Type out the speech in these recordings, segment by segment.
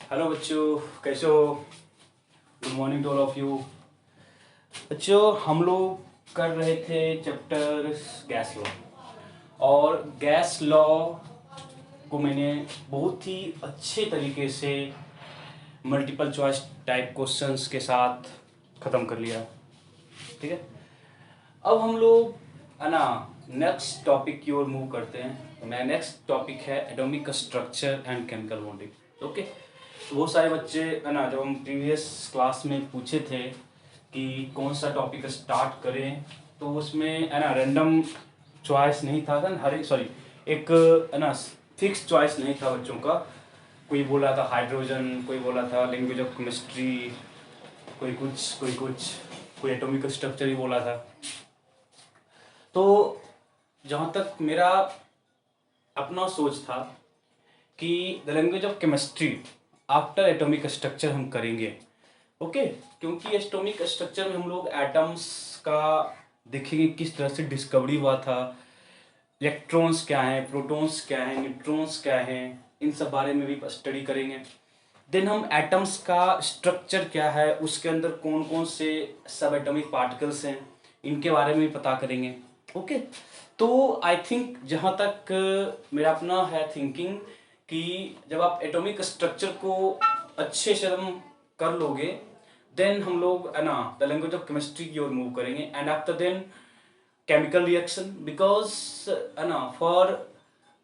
Hello बच्चों, कैसे हो? Good morning to all of you. बच्चों, हम लोग कर रहे थे चैप्टर गैस लॉ। और गैस लॉ को मैंने बहुत ही अच्छे तरीके से मल्टीपल चॉइस टाइप क्वेश्चंस के साथ ख़त्म कर लिया। ठीक है, अब हम लोग है ना नेक्स्ट टॉपिक की ओर मूव करते हैं। तो मेरा नेक्स्ट टॉपिक है atomic structure and chemical bonding. Okay, तो बहुत सारे बच्चे है ना, जब हम प्रीवियस क्लास में पूछे थे कि कौन सा टॉपिक स्टार्ट करें, तो उसमें है ना रैंडम चॉइस नहीं था हर एक, सॉरी, एक है ना फिक्स चॉइस नहीं था बच्चों का। कोई बोला था हाइड्रोजन, कोई बोला था लैंग्वेज ऑफ केमिस्ट्री, कोई एटॉमिक स्ट्रक्चर ही बोला था। तो जहाँ तक मेरा अपना सोच था कि the language of chemistry after atomic structure हम करेंगे। ओके, क्योंकि एटॉमिक स्ट्रक्चर में हम लोग एटम्स का देखेंगे किस तरह से डिस्कवरी हुआ था, इलेक्ट्रॉन्स क्या हैं, प्रोटॉन्स क्या हैं, न्यूट्रॉन्स क्या हैं, इन सब बारे में भी स्टडी करेंगे। देन हम एटम्स का स्ट्रक्चर क्या है, उसके अंदर कौन कौन से सब एटॉमिक पार्टिकल्स हैं, इनके बारे में भी पता करेंगे। ओके, तो आई थिंक जहाँ तक मेरा अपना है थिंकिंग कि जब आप एटॉमिक स्ट्रक्चर को अच्छे से हम कर लोगे, देन हम लोग है ना द लैंग्वेज ऑफ केमिस्ट्री की ओर मूव करेंगे। And after then chemical reaction, because for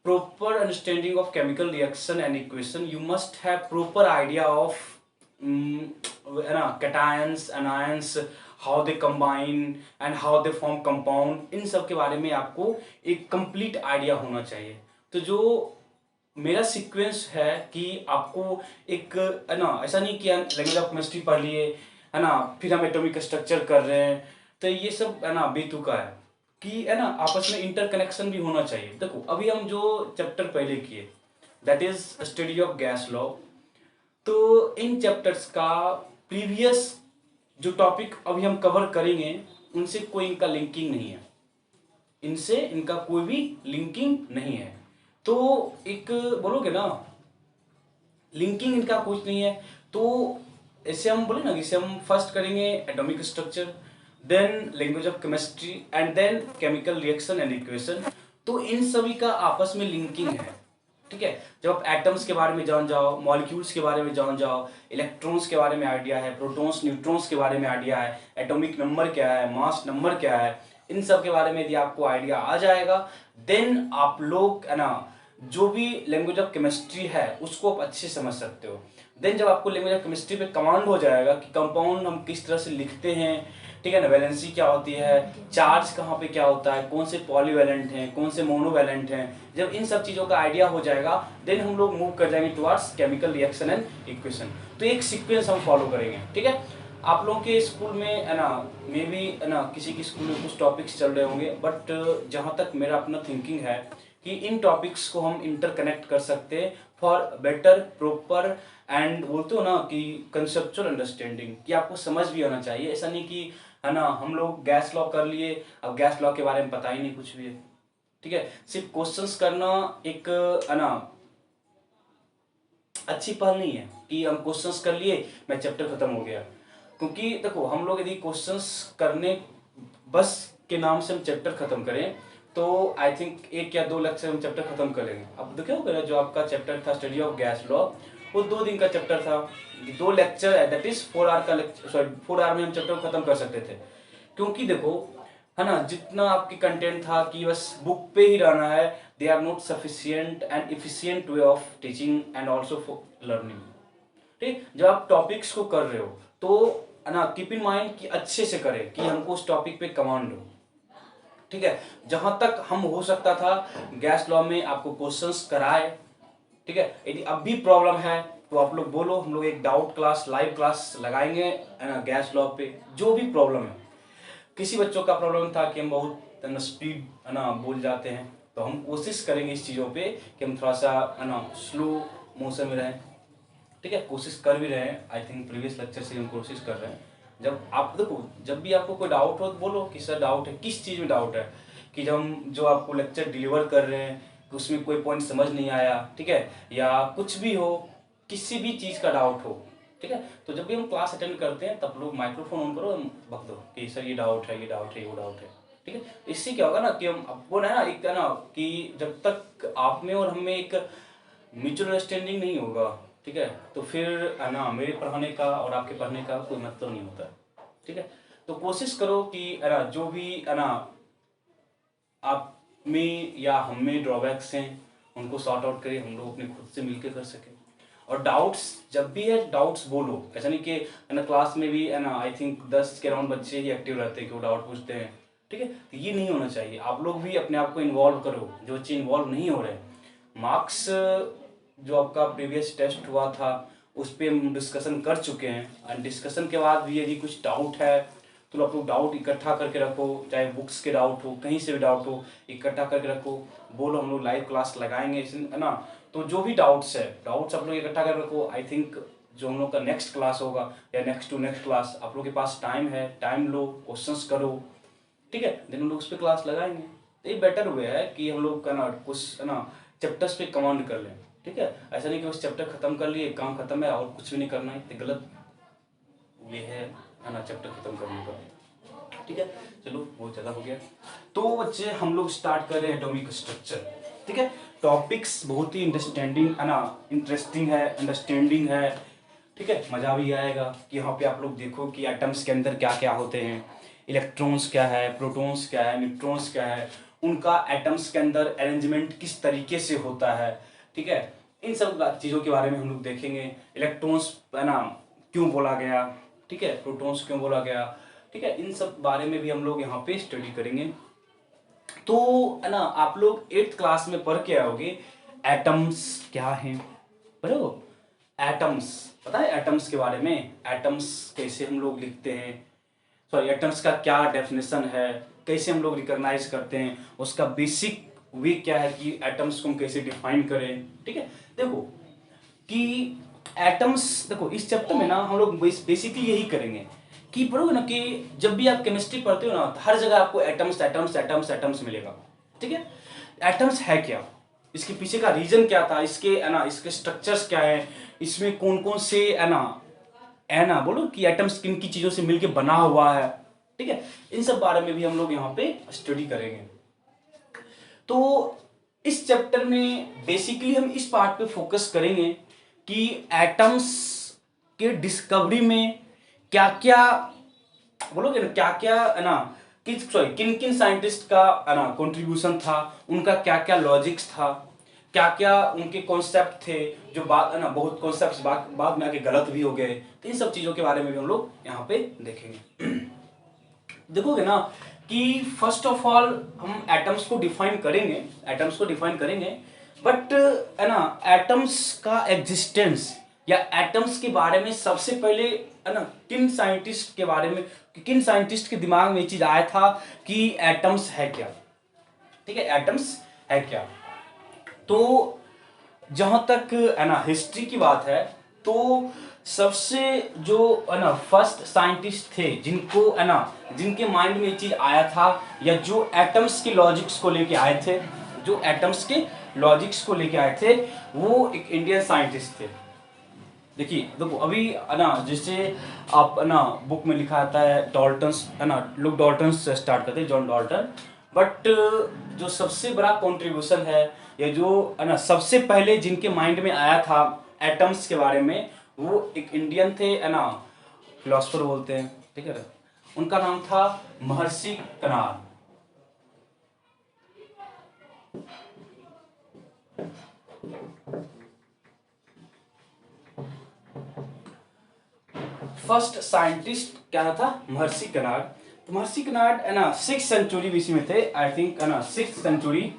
proper understanding of chemical reaction and equation you must have proper idea of cations, anions, how they combine and how they form compound। इन सब के बारे में आपको एक complete idea होना चाहिए। तो जो मेरा सीक्वेंस है कि आपको एक है ना, ऐसा नहीं कि लैंग्वेज ऑफ केमिस्ट्री पढ़ लिए है ना फिर हम एटॉमिक स्ट्रक्चर कर रहे हैं, तो ये सब है ना बेतुका है। कि है ना आपस में इंटरकनेक्शन भी होना चाहिए। देखो, अभी हम जो चैप्टर पहले किए that is study of gas law, तो इन चैप्टर्स का प्रीवियस जो टॉपिक अभी हम कवर करेंगे उनसे कोई इनका लिंकिंग नहीं है, इनसे इनका कोई भी लिंकिंग नहीं है। तो एक बोलोगे ना लिंकिंग इनका कुछ नहीं है, तो ऐसे हम बोले ना, इसे हम फर्स्ट करेंगे atomic structure, then language of chemistry and then chemical reaction and equation. तो इन सभी का आपस में लिंकिंग है। ठीक है, जब आप एटम्स के बारे में जान जाओ, मॉलिक्यूल्स के बारे में जान जाओ, इलेक्ट्रॉन्स के बारे में आइडिया है, प्रोटॉन्स न्यूट्रॉन्स के बारे में आइडिया है, एटॉमिक नंबर क्या है, मास नंबर क्या है, इन सब के बारे में यदि आपको आइडिया आ जाएगा, देन आप लोग है ना जो भी लैंग्वेज ऑफ केमिस्ट्री है उसको आप अच्छे समझ सकते हो। देन जब आपको लैंग्वेज ऑफ केमिस्ट्री पे कमांड हो जाएगा कि कंपाउंड हम किस तरह से लिखते हैं, ठीक है ना, वैलेंसी क्या होती है, चार्ज कहाँ पे क्या होता है, कौन से पॉलीवैलेंट हैं, कौन से मोनोवैलेंट हैं, जब इन सब चीज़ों का आइडिया हो जाएगा देन हम लोग मूव कर जाएंगे towards chemical reaction and equation. तो एक सीक्वेंस हम फॉलो करेंगे। ठीक है, आप लोगों के स्कूल में है ना मे बी है ना किसी की स्कूल में कुछ टॉपिक्स चल रहे होंगे, बट जहाँ तक मेरा अपना थिंकिंग है कि इन टॉपिक्स को हम इंटरकनेक्ट कर सकते हैं फॉर बेटर प्रॉपर एंड बोलते हो ना कि कंसेप्चुअल अंडरस्टैंडिंग, कि आपको समझ भी आना चाहिए। ऐसा नहीं कि है ना हम लोग गैस लॉ कर लिए, अब गैस लॉ के बारे में पता ही नहीं कुछ भी है। ठीक है, सिर्फ क्वेश्चंस करना एक है ना अच्छी पहल नहीं है कि हम क्वेश्चंस कर लिए मैं चैप्टर खत्म हो गया। क्योंकि देखो, हम लोग यदि क्वेश्चंस करने बस के नाम से हम चैप्टर खत्म करें तो आई थिंक 1 या 2 लेक्चर हम चैप्टर खत्म करेंगे। अब देखो, जो आपका चैप्टर था स्टडी ऑफ गैस लॉ, वो 2 दिन का चैप्टर था, 2 लेक्चर है, दैट इज 4 आवर का लेक्चर, सॉरी 4 आवर में हम चैप्टर को खत्म कर सकते थे। क्योंकि देखो है ना, जितना आपकी कंटेंट था कि बस बुक पे ही रहना है, they are not sufficient and efficient way of teaching and also for learning. ठीक, जब आप टॉपिक्स को कर रहे हो तो है ना कीप इन माइंड कि अच्छे से करें कि हमको उस टॉपिक पे कमांड हो। ठीक है, जहां तक हम हो सकता था गैस लॉ में आपको क्वेश्चंस कराए। ठीक है, यदि अब भी प्रॉब्लम है तो आप लोग बोलो, हम लोग एक डाउट क्लास, लाइव क्लास लगाएंगे है ना गैस लॉ पे। जो भी प्रॉब्लम है, किसी बच्चों का प्रॉब्लम था कि हम बहुत स्पीड है ना बोल जाते हैं, तो हम कोशिश करेंगे इस चीज़ों पे कि हम थोड़ा सा है ना स्लो मोशन में रहें। ठीक है, कोशिश कर भी रहे हैं, आई थिंक प्रीवियस लेक्चर से हम कोशिश कर रहे हैं। जब आप देखो, जब भी आपको कोई डाउट हो तो बोलो कि सर डाउट है, किस चीज़ में डाउट है, कि जब हम जो आपको लेक्चर डिलीवर कर रहे हैं उसमें कोई पॉइंट समझ नहीं आया, ठीक है, या कुछ भी हो, किसी भी चीज़ का डाउट हो, ठीक है। तो जब भी हम क्लास अटेंड करते हैं तब लोग माइक्रोफोन ऑन करो, हम बक दो कि सर ये डाउट है, ये डाउट है, ये वो डाउट है, ठीक है। इससे क्या होगा ना कि हम आपको ना एक ना कि जब तक आप में और हम में एक म्यूचुअल अंडरस्टैंडिंग नहीं होगा, ठीक है, तो फिर है ना मेरे पढ़ाने का और आपके पढ़ने का कोई मतलब नहीं होता, ठीक है। तो कोशिश करो कि है ना जो भी है ना आप में या हम में ड्रॉबैक्स हैं उनको सॉर्ट आउट करिए, हम लोग अपने खुद से मिलकर कर सकें। और डाउट्स जब भी है डाउट्स बोलो, ऐसा नहीं कि है ना क्लास में भी है ना आई थिंक 10 के अराउंड बच्चे ही एक्टिव रहते हैं कि वो डाउट पूछते हैं, ठीक है। तो ये नहीं होना चाहिए, आप लोग भी अपने आप को इन्वॉल्व करो। जो बच्चे इन्वॉल्व नहीं हो रहे, मार्क्स जो आपका प्रीवियस टेस्ट हुआ था उस पर हम डिस्कशन कर चुके हैं, और डिस्कशन के बाद भी यदि कुछ डाउट है तो आप लोग डाउट इकट्ठा करके रखो, चाहे बुक्स के डाउट हो, कहीं से भी डाउट हो, इकट्ठा करके रखो, बोलो, हम लोग लाइव क्लास लगाएंगे, है ना। तो जो भी डाउट्स है, डाउट्स आप लोग इकट्ठा कर रखो। आई थिंक जो हम लोग का नेक्स्ट क्लास होगा या नेक्स्ट टू नेक्स्ट क्लास, आप लोग के पास टाइम है, टाइम लो, क्वेश्चंस करो, ठीक है, देन हम लोग उस पर क्लास लगाएंगे। तो ये बेटर वे है कि हम लोग का ना कुछ है ना चैप्टर्स पे कमांड कर लें, ठीक है। ऐसा नहीं कि उस चैप्टर खत्म कर लिए, काम खत्म है और कुछ भी नहीं करना है, तो गलत ये है ना चैप्टर खत्म करने का, ठीक है। चलो बहुत ज़्यादा हो गया। तो बच्चे हम लोग स्टार्ट कर रहे हैं एटॉमिक स्ट्रक्चर, ठीक है। टॉपिक्स बहुत ही अंडरस्टैंडिंग है ना, इंटरेस्टिंग है, अंडरस्टैंडिंग है, ठीक है। मज़ा भी आएगा कि यहाँ पे आप लोग देखो कि एटम्स के अंदर क्या क्या होते हैं, इलेक्ट्रॉन्स क्या है, प्रोटॉन्स क्या है, न्यूट्रॉन्स क्या है, उनका एटम्स के अंदर अरेंजमेंट किस तरीके से होता है, ठीक है। इन सब चीज़ों के बारे में हम लोग देखेंगे। इलेक्ट्रॉन्स है ना क्यों बोला गया, ठीक है, प्रोटॉन्स क्यों बोला गया, ठीक है, इन सब बारे में भी हम लोग यहाँ पे स्टडी करेंगे। तो है ना आप लोग 8th क्लास में पढ़ के आओगे एटम्स क्या हैं, पढ़े हो एटम्स, पता है एटम्स के बारे में, एटम्स कैसे हम लोग लिखते हैं, सॉरी एटम्स का क्या डेफिनेशन है, कैसे हम लोग रिकॉग्नाइज करते हैं, उसका बेसिक वे क्या है कि एटम्स को हम कैसे डिफाइन करें, ठीक है। देखो कि एटम्स, देखो इस चैप्टर में ना हम लोग बेसिकली यही करेंगे कि पढ़ोगे ना कि जब भी आप केमिस्ट्री पढ़ते हो ना तो हर जगह आपको एटम्स एटम्स एटम्स एटम्स मिलेगा, ठीक है। एटम्स है क्या, इसके पीछे का रीजन क्या था, इसके है ना इसके स्ट्रक्चर्स क्या है, इसमें कौन कौन से है ना बोलो कि एटम्स किन की चीजों से मिलके बना हुआ है, ठीक है। इन सब बारे में भी हम लोग यहाँ पे स्टडी करेंगे। तो इस चैप्टर में बेसिकली हम इस पार्ट पे फोकस करेंगे कि एटम्स के डिस्कवरी में क्या क्या बोलोगे ना, क्या क्या है ना किन किन साइंटिस्ट का है ना कंट्रीब्यूशन था, उनका क्या क्या लॉजिक्स था, क्या क्या उनके कॉन्सेप्ट थे, जो बाद है ना बहुत कॉन्सेप्ट्स बाद में आके गलत भी हो गए। तो इन सब चीज़ों के बारे में भी हम लोग यहाँ पे देखेंगे। देखोगे ना कि फर्स्ट ऑफ ऑल हम एटम्स को डिफाइन करेंगे, एटम्स को डिफाइन करेंगे, बट है ना एटम्स का एग्जिस्टेंस या एटम्स के बारे में सबसे पहले है ना किन साइंटिस्ट के बारे में, किन साइंटिस्ट के दिमाग में ये चीज आया था कि एटम्स है क्या, ठीक है, एटम्स है क्या। तो जहां तक है ना हिस्ट्री की बात है तो सबसे जो है ना फर्स्ट साइंटिस्ट थे जिनको है ना जिनके माइंड में ये चीज आया था, या जो एटम्स के लॉजिक्स को लेके आए थे, जो एटम्स के लॉजिक्स को लेके आए थे, वो एक इंडियन साइंटिस्ट थे। देखिए देखो अभी है ना जैसे आप है ना बुक में लिखा आता है डॉल्टन्स, है ना लोग डॉल्टन्स से स्टार्ट करते हैं, जॉन डॉल्टन, बट जो सबसे बड़ा कंट्रीब्यूशन है या जो है ना सबसे पहले जिनके माइंड में आया था एटम्स के बारे में, वो एक इंडियन थे, है ना फिलोसफर बोलते हैं, ठीक है, उनका नाम था महर्षि कनाड। फर्स्ट साइंटिस्ट क्या था, महर्षि कनाड। तो महर्षि कनाड है ना 6th सेंचुरी बीसी में थे, आई थिंक है ना 6th सेंचुरी,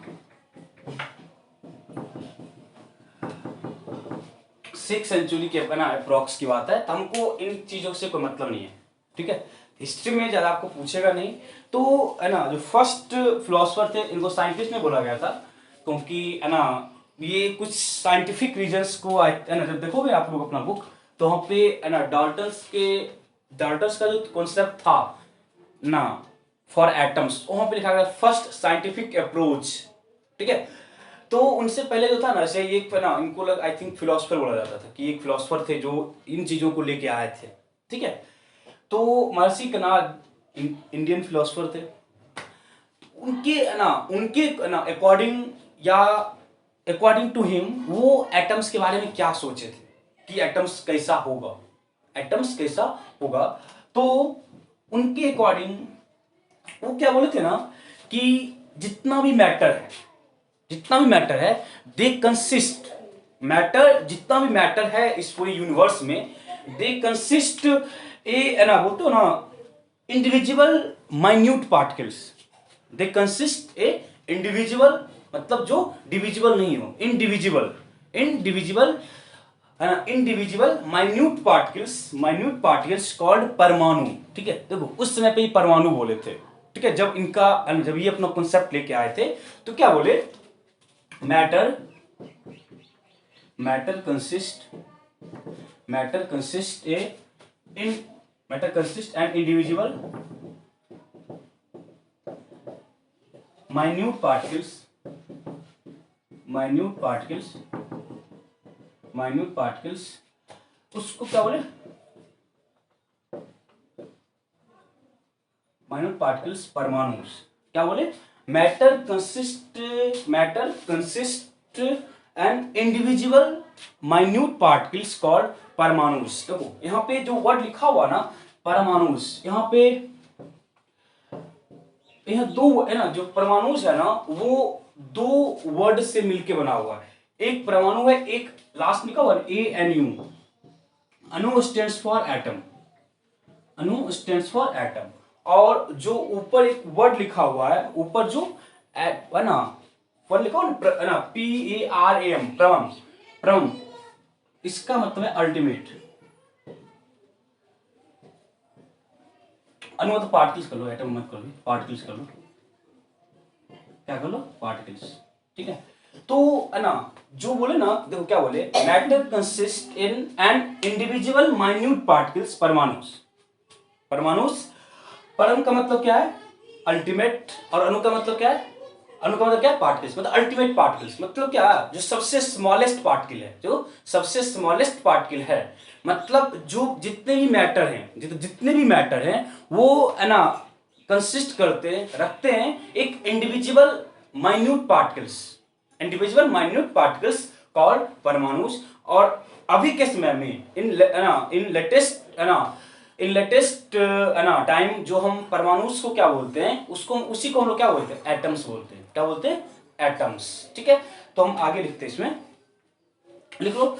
6th सेंचुरी के है ना अप्रॉक्स की बात है। तो हमको इन चीजों से कोई मतलब नहीं है, ठीक है, हिस्ट्री में ज्यादा आपको पूछेगा नहीं। तो है ना जो फर्स्ट फिलोसफर थे इनको साइंटिस्ट में बोला गया था, क्योंकि है ना ये कुछ साइंटिफिक रीजंस को है ना जब देखोगे आप लोग अपना बुक, तो वहाँ पे है ना डाल्टन्स का जो कॉन्सेप्ट था ना फॉर एटम्स, वहाँ पे लिखा गया फर्स्ट साइंटिफिक अप्रोच, ठीक है। तो उनसे पहले जो था ना, जैसे एक ना इनको आई थिंक फिलोसफर बोला जाता था कि एक फिलोसफर थे जो इन चीजों को लेके आए थे, ठीक है। तो महर्षि कणाद इंडियन फिलोसफर थे। उनके ना अकॉर्डिंग या अकॉर्डिंग टू हिम वो एटम्स के बारे में क्या सोचे थे कि एटम्स कैसा होगा, एटम्स कैसा होगा। तो उनके अकॉर्डिंग वो क्या बोले थे ना कि जितना भी मैटर है, जितना भी मैटर है, दे कंसिस्ट, मैटर जितना भी मैटर है इस पूरे यूनिवर्स में, दे कंसिस्ट ए ना बोलते हो ना individual minute particles, they consist A individual, मतलब जो डिविजिबल नहीं हो, indivisible, indivisible individual minute particles called परमाणु, ठीक है। देखो उस समय पे ही परमाणु बोले थे, ठीक है। जब ये अपना कॉन्सेप्ट लेके आए थे तो क्या बोले, matter consist an individual minute particles, उसको क्या बोले, minute particles परमाणु, क्या बोले, matter consist an individual minute particles called परमाणुस। देखो यहाँ पे जो वर्ड लिखा हुआ ना परमाणुस, यहाँ पे यह दो है ना, जो परमाणु है ना वो दो वर्ड से मिलके बना हुआ है। एक परमाणु है, एक लास्ट लिखा हुआ है ANU, अणु स्टैंड्स फॉर एटम, अणु स्टैंड्स फॉर एटम। और जो ऊपर एक वर्ड लिखा हुआ है, ऊपर जो है ना वर्ड लिखा हुआ है ना PARAM, परम, परम, इसका मतलब है अल्टीमेट। अणु तो पार्टिकल्स कर लो, एटम मत कर लो, पार्टिकल्स कर लो, क्या कर लो, पार्टिकल्स, ठीक है। तो है ना जो बोले ना, देखो क्या बोले, matter consist in an individual minute particles परमाणुस, परमाणुस, परम का मतलब क्या है, अल्टीमेट, और अणु का मतलब क्या है, अणु का मतलब क्या है, पार्टिकल्स, मतलब अल्टीमेट पार्टिकल्स, मतलब क्या है, जो सबसे स्मॉलेस्ट पार्टिकल है, जो सबसे स्मॉलेस्ट पार्टिकल है, मतलब जो जितने भी मैटर हैं, जितने भी मैटर हैं वो है ना कंसिस्ट रखते हैं एक इंडिविजुअल माइन्यूट पार्टिकल्स कॉल्ड परमाणुस। और अभी के समय में इन लेटेस्ट टाइम जो हम परमाणुस को क्या बोलते हैं, उसी को हम लोग क्या बोलते हैं, एटम्स बोलते हैं, क्या बोलते हैं, एटम्स, ठीक है। तो हम आगे लिखते हैं, इसमें लिख लो,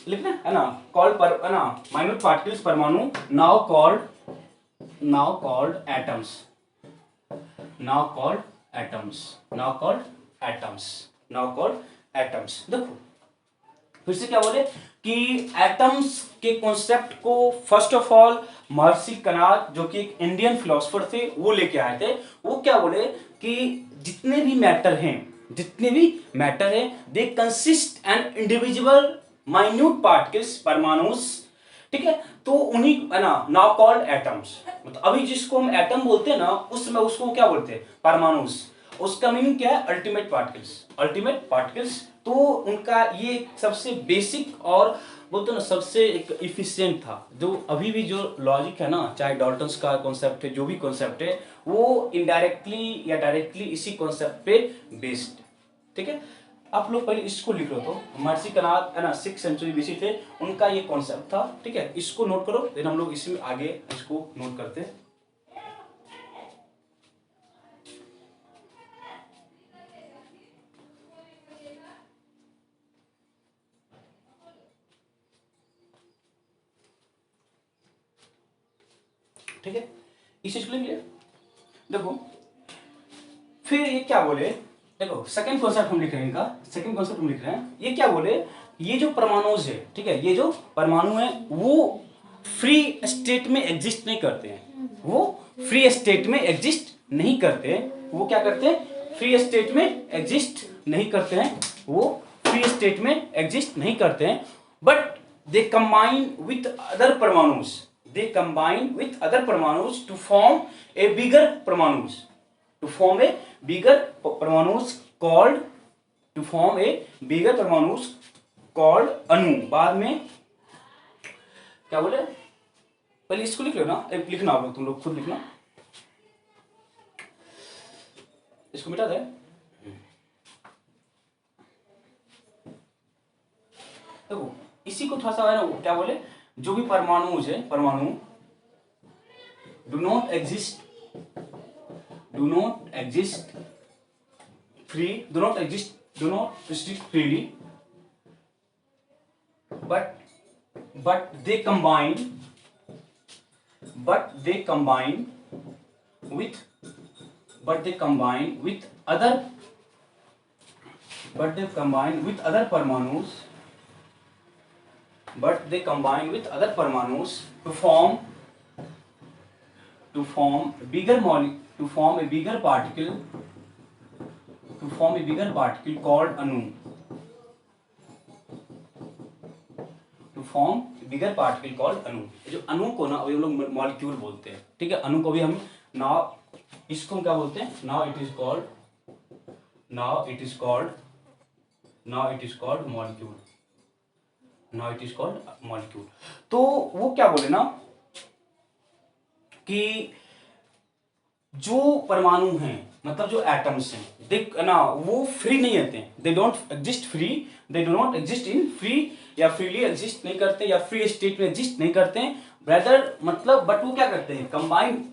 लिखना है ना, कॉल्ड पर है ना माइन्यूट पार्टिकल्स परमाणु, now called atoms, now called atoms. देखो फिर से क्या बोले कि एटम्स के कॉन्सेप्ट को फर्स्ट ऑफ ऑल महर्षि कणाद जो कि एक इंडियन फिलोसोफर थे वो लेके आए थे। वो क्या बोले कि जितने भी मैटर हैं they consist an individual minute particles परमाणुस, ठीक है। तो उन्हीं है ना नाउ कॉल्ड एटम्स, मतलब अभी जिसको हम एटम बोलते हैं ना उस समय उसको क्या बोलते हैं, परमाणुस। उसका मीनिंग क्या है, अल्टीमेट पार्टिकल्स। तो उनका ये सबसे बेसिक और बोलते ना सबसे एक इफिशिएंट था। जो अभी भी जो लॉजिक है ना, चाहे डाल्टन्स का कॉन्सेप्ट है, जो भी कॉन्सेप्ट है वो इनडायरेक्टली या डायरेक्टली इसी कॉन्सेप्ट पे बेस्ड, ठीक है। आप लोग पहले इसको लिख लो, तो महर्षि कणाद है ना 6th सेंचुरी BC थे, उनका ये कॉन्सेप्ट था, ठीक है। इसको नोट करो, फिर हम लोग इसमें आगे इसको नोट करते हैं। ठीक है, इस चीज को लिख लिया। देखो फिर ये क्या बोले, देखो सेकंड कॉन्सेप्ट हम लिख रहे हैं, इनका सेकंड कॉन्सेप्ट हम लिख रहे हैं। ये क्या बोले, ये जो परमाणु है, ठीक है, ये जो परमाणु है वो फ्री स्टेट में एग्जिस्ट नहीं करते हैं, वो फ्री स्टेट में एग्जिस्ट नहीं करते हैं। वो क्या करते हैं, फ्री स्टेट में एग्जिस्ट नहीं करते हैं, वो फ्री स्टेट में एग्जिस्ट नहीं करते हैं, but they combine with other परमाणुस, they combine with other परमाणुस to form a bigger परमाणुस, called to form a bigger परमाणुस कॉल्ड अणु। बाद में क्या बोले, पहले इसको लिख लो ना, लिखना आप लोग, तुम लोग खुद लिखना, इसको मिटा दे। देखो इसी को थोड़ा सा है ना, क्या बोले, जो भी परमाणु है, परमाणु do not exist free, do not exist freely, but they combine with other परमाणुस to form a bigger particle called अणु, जो अणु को ना अभी हम लोग मॉलिक्यूल बोलते हैं, ठीक है। अणु को भी हम नाउ, इसको हम क्या बोलते हैं, now it is called molecule. तो वो क्या बोले ना कि जो परमाणु हैं, मतलब जो एटम्स हैं, देख ना, वो फ्री नहीं रहते हैं, they don't exist free, they do not exist in free, या फ्रीली एग्जिस्ट नहीं करते, या फ्री स्टेट में एग्जिस्ट नहीं करते हैं, ब्रदर मतलब, बट वो क्या करते हैं, कंबाइन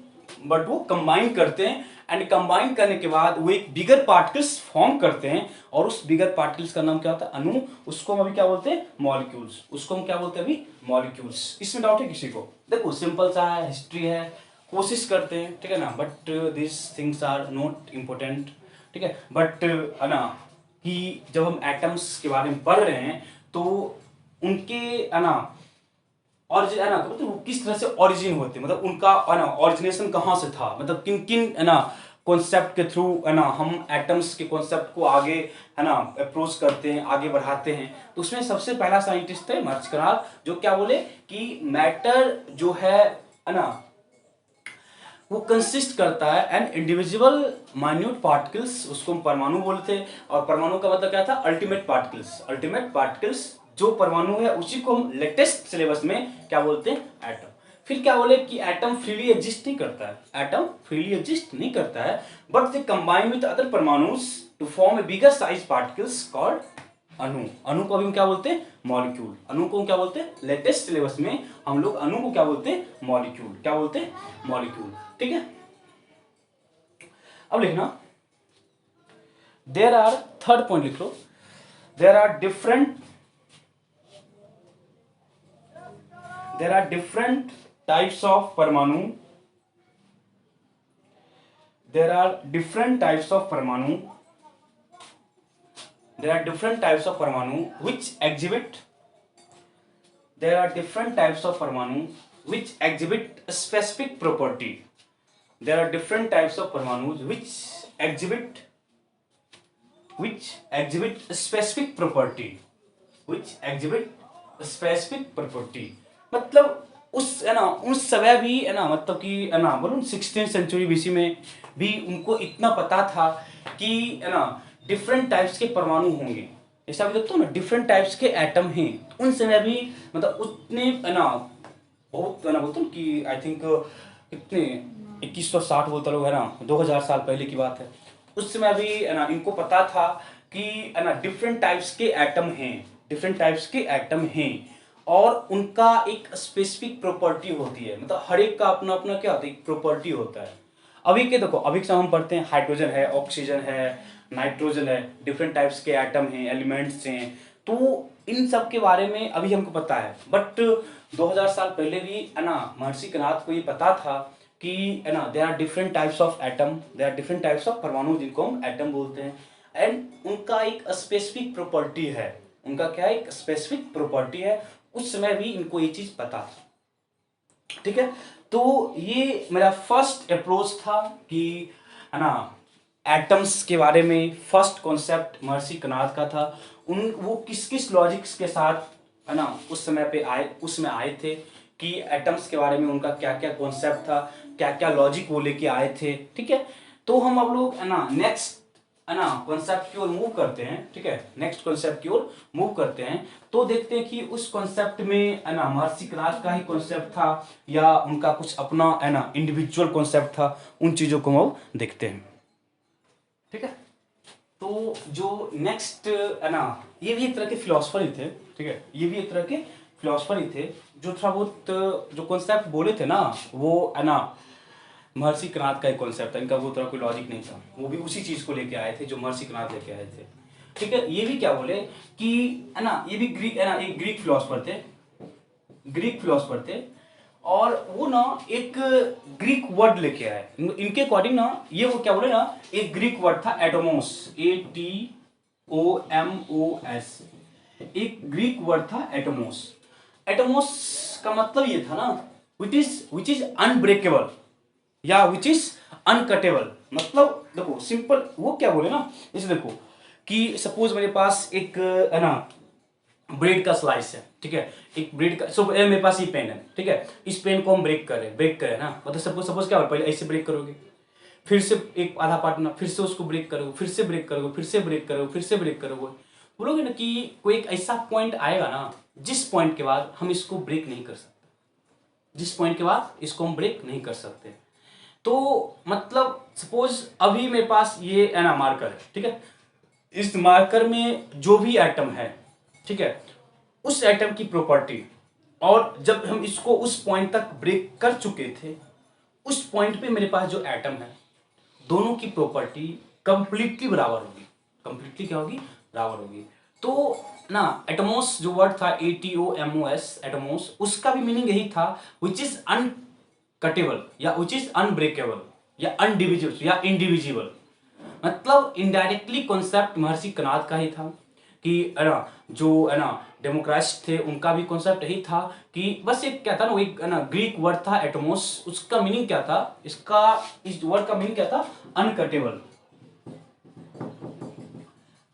करते हैं, एंड कंबाइन करने के बाद वो एक बिगर पार्टिकल्स फॉर्म करते हैं, और उस बिगर पार्टिकल्स का नाम क्या होता है, अणु। उसको हम अभी क्या बोलते हैं, मॉलिक्यूल्स। उसको हम क्या बोलते हैं अभी, मॉलिक्यूल्स। इसमें डाउट है किसी को? देखो सिंपल सा है, हिस्ट्री है, कोशिश करते हैं, ठीक है ना, but this things are not important, ठीक है। बट है ना कि जब हम एटम्स के बारे में पढ़ रहे हैं तो उनके है ना ऑरिजिन, है ना, तो मतलब वो किस तरह से ओरिजिन होते हैं, मतलब उनका है ना ओरिजिनेशन कहाँ से था, मतलब किन किन है ना कॉन्सेप्ट के थ्रू है ना हम एटम्स के कॉन्सेप्ट को आगे है ना अप्रोच करते हैं, आगे बढ़ाते हैं। तो उसमें सबसे पहला साइंटिस्ट थे मर्स्कनाल, जो क्या बोले कि मैटर जो है ना वो कंसिस्ट करता है एन इंडिविजुअल माइन्यूट पार्टिकल्स, उसको हम परमाणु बोलते हैं। और परमाणु का मतलब क्या था, अल्टीमेट पार्टिकल्स। जो परमाणु है उसी को हम लेटेस्ट सिलेबस में क्या बोलते हैं, एटम। फिर क्या बोले कि एटम फ्रीली एग्जिस्ट नहीं करता है, but they combine with other परमाणुस to form a bigger size particles called अणु को भी हम क्या बोलते हैं, मॉलिक्यूल। अणु को क्या बोलते हैं, लेटेस्ट सिलेबस में हम लोग अणु को क्या बोलते हैं, मॉलिक्यूल। ठीक है, अब लिखना, देयर आर, थर्ड पॉइंट लिख लो, there are different types of परमाणु, which exhibit specific property. There are different types of परमाणु which exhibit specific property. मतलब उस है ना उस समय भी है ना, मतलब कि है ना बोलो 16th सेंचुरी बीसी में भी उनको इतना पता था कि है ना डिफरेंट टाइप्स के परमाणु होंगे। ऐसा भी देखते हो ना, डिफरेंट टाइप्स के एटम हैं। उन समय भी मतलब उतने है ना बहुत है ना बोलते कि आई थिंक कितने 2160 बोलते लोग है ना, 2000 साल पहले की बात है। उस समय भी है ना इनको पता था कि है ना डिफरेंट टाइप्स के एटम हैं, और उनका एक स्पेसिफिक प्रॉपर्टी होती है, मतलब हर एक का अपना अपना क्या होता है, एक प्रॉपर्टी होता है। अभी के देखो, अभी के हम पढ़ते हैं हाइड्रोजन है, ऑक्सीजन है, नाइट्रोजन है, डिफरेंट टाइप्स के एटम हैं, एलिमेंट्स हैं, तो इन सब के बारे में अभी हमको पता है। बट 2000 साल पहले भी है ना महर्षि कनाद को ये पता था कि है ना there are different types of atom, there are different types of परमाणु जिनको हम एटम बोलते हैं, एंड उनका एक स्पेसिफिक प्रॉपर्टी है। उनका क्या है, एक स्पेसिफिक प्रॉपर्टी है। उस समय भी इनको ये चीज पता था। ठीक है, तो ये मेरा फर्स्ट अप्रोच था कि है ना एटम्स के बारे में फर्स्ट कॉन्सेप्ट महर्षि कनाद का था। वो किस किस लॉजिक्स के साथ है ना उस समय आए थे कि एटम्स के बारे में उनका क्या क्या कॉन्सेप्ट था, क्या क्या लॉजिक वो लेके आए थे। ठीक है, तो हम अब लोग है ना नेक्स्ट है ना कॉन्सेप्ट की ओर मूव करते हैं, ठीक है, नेक्स्ट कॉन्सेप्ट की ओर मूव करते हैं, तो देखते हैं कि उस कॉन्सेप्ट में है ना महर्षि कृणाल का ही कॉन्सेप्ट था या उनका कुछ अपना है ना इंडिविजुअल कॉन्सेप्ट था, उन चीजों को हम देखते हैं, ठीक है। तो जो नेक्स्ट है ना, ये भी एक तरह के फिलोसफर ही थे, ठीक है, ये भी एक तरह के फिलोसफर ही थे, जो थोड़ा बहुत जो कॉन्सेप्ट बोले थे ना वो है ना महर्षि कृणाल का एक कॉन्सेप्ट था, इनका वो तरह कोई लॉजिक नहीं था, वो भी उसी चीज को लेके आए थे जो महर्षि कृणाल लेके आए थे, ठीक है। ये भी क्या बोले कि है ना ये भी ग्रीक है ना, एक ग्रीक फिलोसफर थे, ग्रीक फिलोसफर थे, और वो ना एक ग्रीक वर्ड लेके आए, इनके अकॉर्डिंग ना ये वो क्या बोले ना, एक ग्रीक वर्ड था एटोमोस, ATOMOS, एक ग्रीक वर्ड था एटोमोस। एटोमोस का मतलब ये था ना विच इज अनब्रेकेबल या विच इज अनकटेबल, मतलब देखो सिंपल वो क्या बोले ना, इसे देखो कि सपोज मेरे पास एक है ना ब्रेड का स्लाइस है, ठीक है, एक ब्रेड का, मेरे पास ये पेन है, ठीक है, इस पेन को हम ब्रेक करें ना, मतलब सपोज क्या हो, पहले ऐसे ब्रेक करोगे, फिर से एक आधा पार्ट ना, फिर से उसको ब्रेक करोगे, फिर से ब्रेक करोगे, फिर से ब्रेक करोगे, फिर से ब्रेक करोगे, बोलोगे ना कि कोई एक ऐसा पॉइंट आएगा ना जिस पॉइंट के बाद हम इसको ब्रेक नहीं कर सकते, जिस पॉइंट के बाद इसको हम ब्रेक नहीं कर सकते। तो मतलब सपोज अभी मेरे पास ये है ना मार्कर है, ठीक है, इस मार्कर में जो भी एटम है, ठीक है, उस एटम की प्रॉपर्टी, और जब हम इसको उस पॉइंट तक ब्रेक कर चुके थे, उस पॉइंट पे मेरे पास जो एटम है दोनों की प्रॉपर्टी कंप्लीटली बराबर होगी, कंप्लीटली क्या होगी, बराबर होगी। तो ना एटमोस जो वर्ड था ATOMOS एटमोस, उसका भी मीनिंग यही था विच इज अनकटेबल या विच इज अनब्रेकेबल या अनडिविजिबल या इंडिविजिबल, मतलब इनडायरेक्टली कॉन्सेप्ट महर्षि कृणाल का ही था कि है ना जो है ना डेमोक्रेट्स थे उनका भी कॉन्सेप्ट यही था कि बस एक क्या था ना, वो एक है ना ग्रीक वर्ड था एटमोस, उसका मीनिंग क्या था, इसका इस वर्ड का मीनिंग क्या था, अनकटेबल,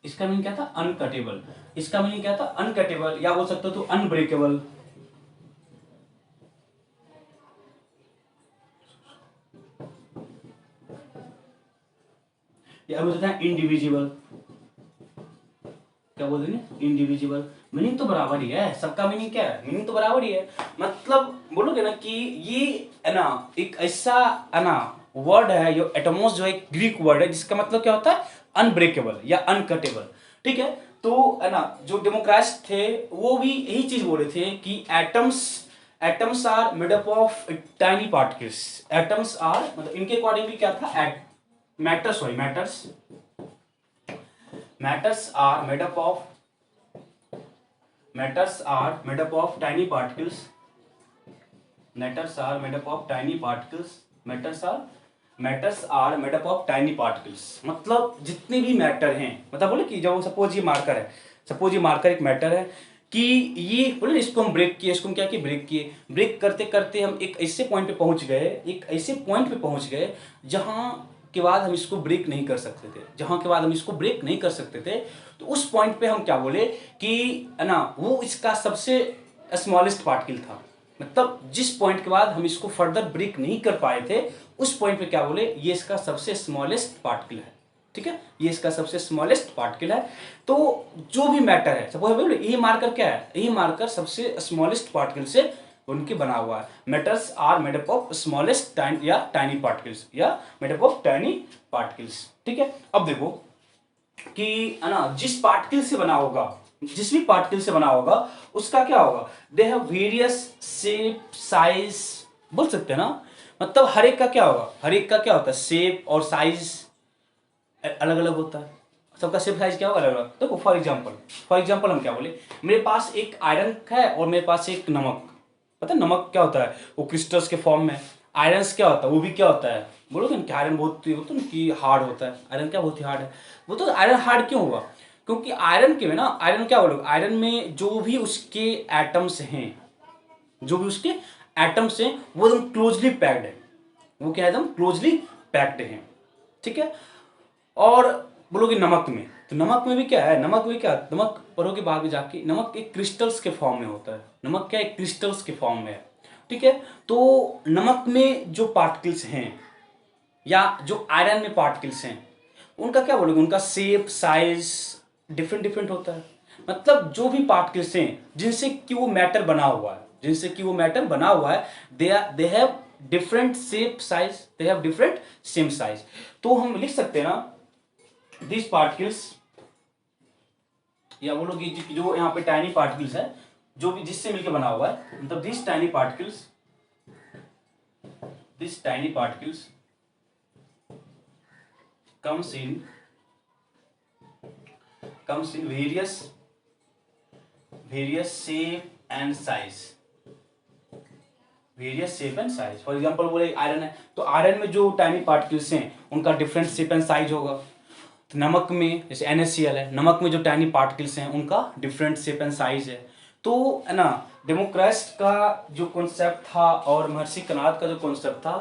इसका मीनिंग क्या था, अनकटेबल, इसका मीनिंग क्या था, अनकटेबल, या बोल सकते हो तो अनब्रेकेबल, या बोल सकते हैं इंडिविजिबल, क्या बोल देंगे, इंडिविजिबल, मीनिंग तो बराबर ही है, सबका मीनिंग क्या है, मीनिंग तो बराबर ही है, मतलब बोलोगे ना कि ये है ना एक ऐसा है ना वर्ड है, जो एटमोस जो एक ग्रीक वर्ड है जिसका मतलब क्या होता है, अनब्रेकेबल या अनकटेबल, ठीक है। तो है ना जो डेमोक्रेट्स थे वो भी यही चीज बोले थे कि atoms are made up of tiny particles, atoms are मतलब इनके अकॉर्डिंग भी क्या था, matters are made up of tiny particles, matters are made up of tiny particles, मतलब जितने भी मैटर हैं, मतलब बोले कि जब सपोज ये मार्कर है, सपोज ये मार्कर एक मैटर है कि ये बोले इसको हम ब्रेक किए, इसको हम क्या किए, ब्रेक किए, ब्रेक करते करते हम एक ऐसे पॉइंट पे पहुंच गए, एक ऐसे पॉइंट पे पहुंच गए जहां के बाद हम इसको ब्रेक नहीं कर सकते थे, जहां के बाद हम इसको ब्रेक नहीं कर सकते थे, तो उस पॉइंट पे हम क्या बोले कि है ना वो इसका सबसे स्मॉलेस्ट पार्टिकल था, मतलब जिस पॉइंट के बाद हम इसको फर्दर ब्रेक नहीं कर पाए थे उस पॉइंट पे क्या बोले, ये इसका सबसे स्मॉलेस्ट पार्टिकल है, ठीक है, ये इसका सबसे स्मॉलेस्ट पार्टिकल है। तो जो भी मैटर है, सपोज बोले ये मार्कर क्या है, ये मार्कर सबसे स्मॉलेस्ट पार्टिकल से उनके बना हुआ है, metals are made up of smallest या टाइनी पार्टिकल्स या made up of tiny particles, ठीक है। अब देखो कि है ना जिस पार्टिकल से बना होगा, जिस भी पार्टिकल से बना होगा उसका क्या होगा, they have various shape size, बोल सकते हैं ना, मतलब हर एक का क्या होगा, हर एक का क्या होता है, शेप और साइज अलग अलग होता है, सबका शेप साइज क्या होगा, अलग अलग। देखो फॉर एग्जांपल हम क्या बोले, मेरे पास एक आयरन है और मेरे पास एक नमक, पता है नमक क्या होता है, वो क्रिस्टल्स के फॉर्म में, आयरन क्या होता है, वो भी क्या होता है, बोलोगे ना कि आयरन बहुत होता है ना कि हार्ड होता है, आयरन क्या बहुत ही हार्ड है, वो तो आयरन हार्ड क्यों हुआ, क्योंकि आयरन के में ना, आयरन क्या बोलोगे, आयरन में जो भी उसके एटम्स हैं, जो भी उसके एटम्स हैं वो एकदम क्लोजली पैक्ड है, वो क्या है, एकदम क्लोजली पैक्ड है, ठीक है। और बोलोगे नमक में, तो नमक में भी क्या है, नमक में क्या, नमक पढ़ोगे बाद में जाके, नमक एक क्रिस्टल्स के फॉर्म में होता है, नमक क्या एक क्रिस्टल्स के फॉर्म में है, ठीक है। तो नमक में जो पार्टिकल्स हैं या जो आयरन में पार्टिकल्स हैं उनका क्या बोलोगे, उनका शेप साइज डिफरेंट डिफरेंट होता है। मतलब जो भी पार्टिकल्स हैं जिनसे कि वो मैटर बना हुआ है, जिनसे कि वो मैटर बना हुआ है, they have different shape size, they have different same size. तो हम लिख सकते हैं ना दिस पार्टिकल्स, या बोलो कि जो यहाँ पे टाइनी पार्टिकल्स है जो भी जिससे मिलकर बना हुआ है, मतलब this tiny particles comes in various shape and size, for example बोले आयरन है, तो आयरन में जो टाइनी पार्टिकल्स हैं उनका डिफरेंट शेप एंड साइज होगा। तो नमक में जैसे NaCl है, नमक में जो टाइनी पार्टिकल्स हैं उनका डिफरेंट शेप एंड साइज है। तो है ना, डेमोक्रिटस का जो कॉन्सेप्ट था और महर्षि कनाद का जो कॉन्सेप्ट था,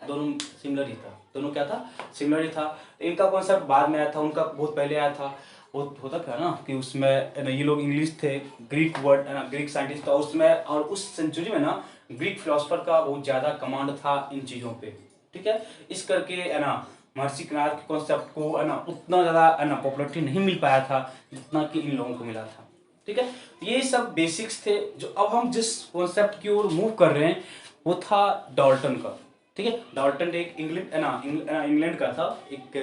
दोनों सिमिलर ही था, दोनों क्या था, सिमिलर ही था। इनका कॉन्सेप्ट बाद में आया था, उनका बहुत पहले आया था। वो होता क्या ना कि उसमें ये लोग इंग्लिश थे, ग्रीक वर्ड है ना, ग्रीक साइंटिस्ट था उसमें, और उस सेंचुरी में ना ग्रीक फिलोसफर का बहुत ज़्यादा कमांड था इन चीज़ों पे, ठीक है। इस करके है ना महर्षि कनाद के कॉन्सेप्ट को है ना उतना ज़्यादा है ना पॉपुलरिटी नहीं मिल पाया था जितना कि इन लोगों को मिला था, ठीक है। ये सब बेसिक्स थे। जो अब हम जिस कॉन्सेप्ट की ओर मूव कर रहे हैं वो था डाल्टन का, ठीक है। डाल्टन एक इंग्लैंड का था, एक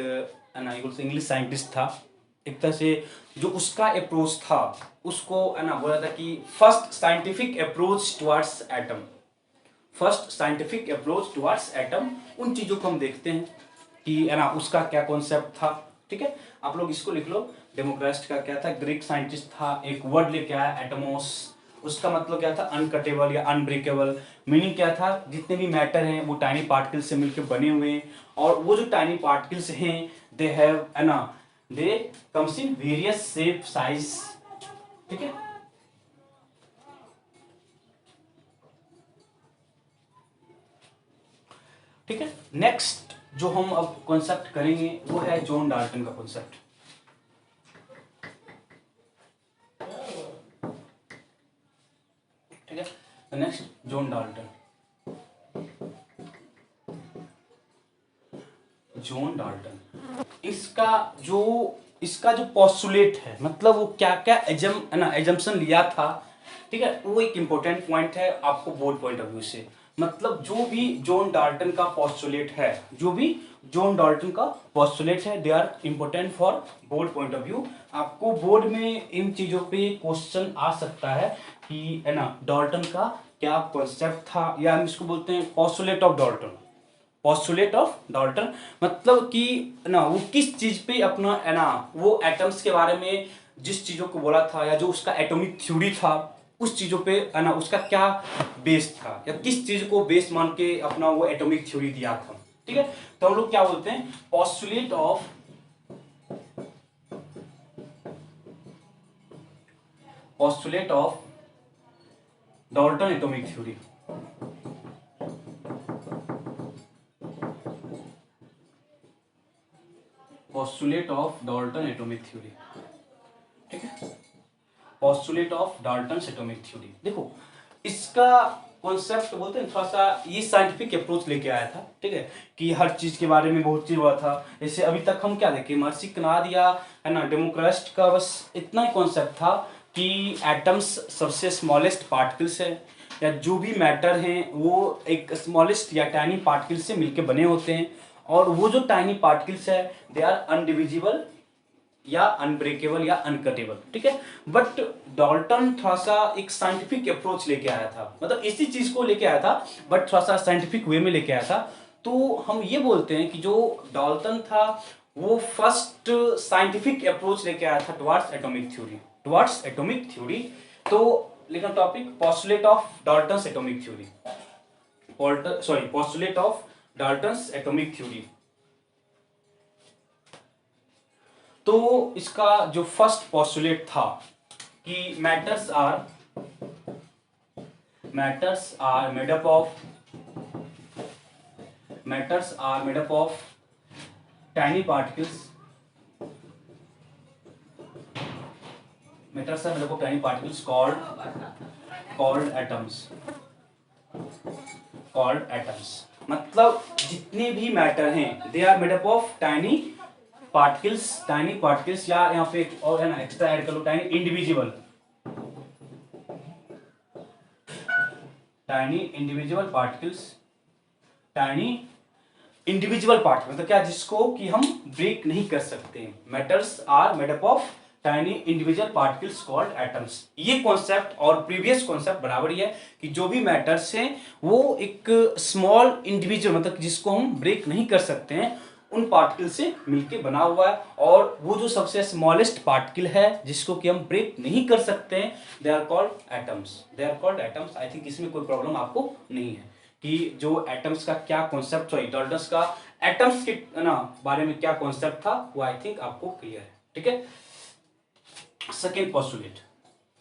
है ना इंग्लिश साइंटिस्ट था। एक तरह से जो उसका अप्रोच था उसको है ना बोला था कि first scientific approach towards atom, first scientific approach towards atom. उन चीज़ों को हम देखते हैं कि है ना उसका क्या कॉन्सेप्ट था, ठीक है। आप लोग इसको लिख लो, डेमोक्रिटस का क्या था, ग्रीक साइंटिस्ट था, एक वर्ड लेके आया एटमोस, उसका मतलब क्या था, अनकटेबल या अनब्रेकेबल। मीनिंग क्या था, जितने भी मैटर हैं वो टाइनी पार्टिकल्स से मिलकर बने हुए हैं, और वो जो टाइनी पार्टिकल्स हैं दे हैव है ना they comes in various shape size, ठीक है। ठीक है, नेक्स्ट जो हम अब कॉन्सेप्ट करेंगे वो है जॉन डाल्टन का कॉन्सेप्ट, ठीक है। नेक्स्ट जॉन डाल्टन, इसका जो पोस्टुलेट है, मतलब वो क्या क्या एजम्पशन लिया था, ठीक है, वो एक इंपॉर्टेंट पॉइंट है आपको बोर्ड पॉइंट ऑफ व्यू से। मतलब जो भी जॉन डाल्टन का पोस्टुलेट है, they are important for board point of view. आपको बोर्ड में इन चीजों पे क्वेश्चन आ सकता है कि है ना डाल्टन का क्या कॉन्सेप्ट था, या हम इसको बोलते हैं postulate of Dalton. Postulate of Dalton मतलब कि ना वो किस चीज पे अपना है ना वो एटम्स के बारे में जिस चीजों को बोला था, या जो उसका एटॉमिक थ्योरी था उस चीजों पे है ना उसका क्या बेस था, या किस चीज को बेस मान के अपना वो एटॉमिक थ्योरी दिया था, ठीक है। तो हम लोग क्या बोलते हैं, postulate of Dalton atomic theory, postulate of Dalton atomic theory, ठीक है। Postulate of Dalton atomic theory, देखो इसका कॉन्सेप्ट बोलते हैं थोड़ा सा ये साइंटिफिक अप्रोच लेके आया था, ठीक है, कि हर चीज के बारे में बहुत चीज हुआ था। जैसे अभी तक हम क्या देखे, महर्षि कनाद या है ना डेमोक्रिटस का बस इतना ही कॉन्सेप्ट था कि एटम्स सबसे स्मॉलेस्ट पार्टिकल्स है, या जो भी मैटर हैं वो एक स्मॉलेस्ट या टाइनी पार्टिकल्स से मिलके बने होते हैं, और वो जो टाइनी पार्टिकल्स है दे आर अनडिविजिबल या अनब्रेकेबल या अनकटेबल, ठीक है। बट डाल्टन थोड़ा सा एक साइंटिफिक अप्रोच लेके आया था, मतलब इसी चीज को लेके आया था बट थोड़ा सा साइंटिफिक वे में लेके आया था। तो हम ये बोलते हैं कि जो डाल्टन था वो फर्स्ट साइंटिफिक अप्रोच लेके आया था टुवर्ड्स एटॉमिक थ्योरी। तो लिखना topic, postulate of Dalton atomic theory, postulate of Dalton atomic theory. तो इसका जो फर्स्ट पोस्टुलेट था कि matters are made up of tiny particles, called atoms. मतलब जितने भी मैटर हैं they are made up of tiny tiny particles, या यहाँ पे एक और है ना एक्स्ट्रा ऐड कर लो, tiny individual particles, tiny individual particle मतलब क्या, जिसको कि हम ब्रेक नहीं कर सकते। Metals are made up of tiny individual particles called atoms. ये कॉन्सेप्ट और प्रीवियस कॉन्सेप्ट बराबर ही है कि जो भी मैटर्स हैं वो एक स्मॉल इंडिविजुअल मतलब जिसको हम ब्रेक नहीं कर सकते हैं उन पार्टिकल से मिलके बना हुआ है, और वो जो सबसे स्मॉलेस्ट पार्टिकल है जिसको कि हम ब्रेक नहीं कर सकते हैं, they are called atoms. I think इसमें कोई प्रॉब्लम आपको नहीं है कि जो एटम्स का क्या कॉन्सेप्ट, सॉरी डाल्टन्स का एटम्स के ना बारे में क्या कॉन्सेप्ट था वो आई थिंक आपको क्लियर है। ठीक है, सेकेंड पोस्टुलेट,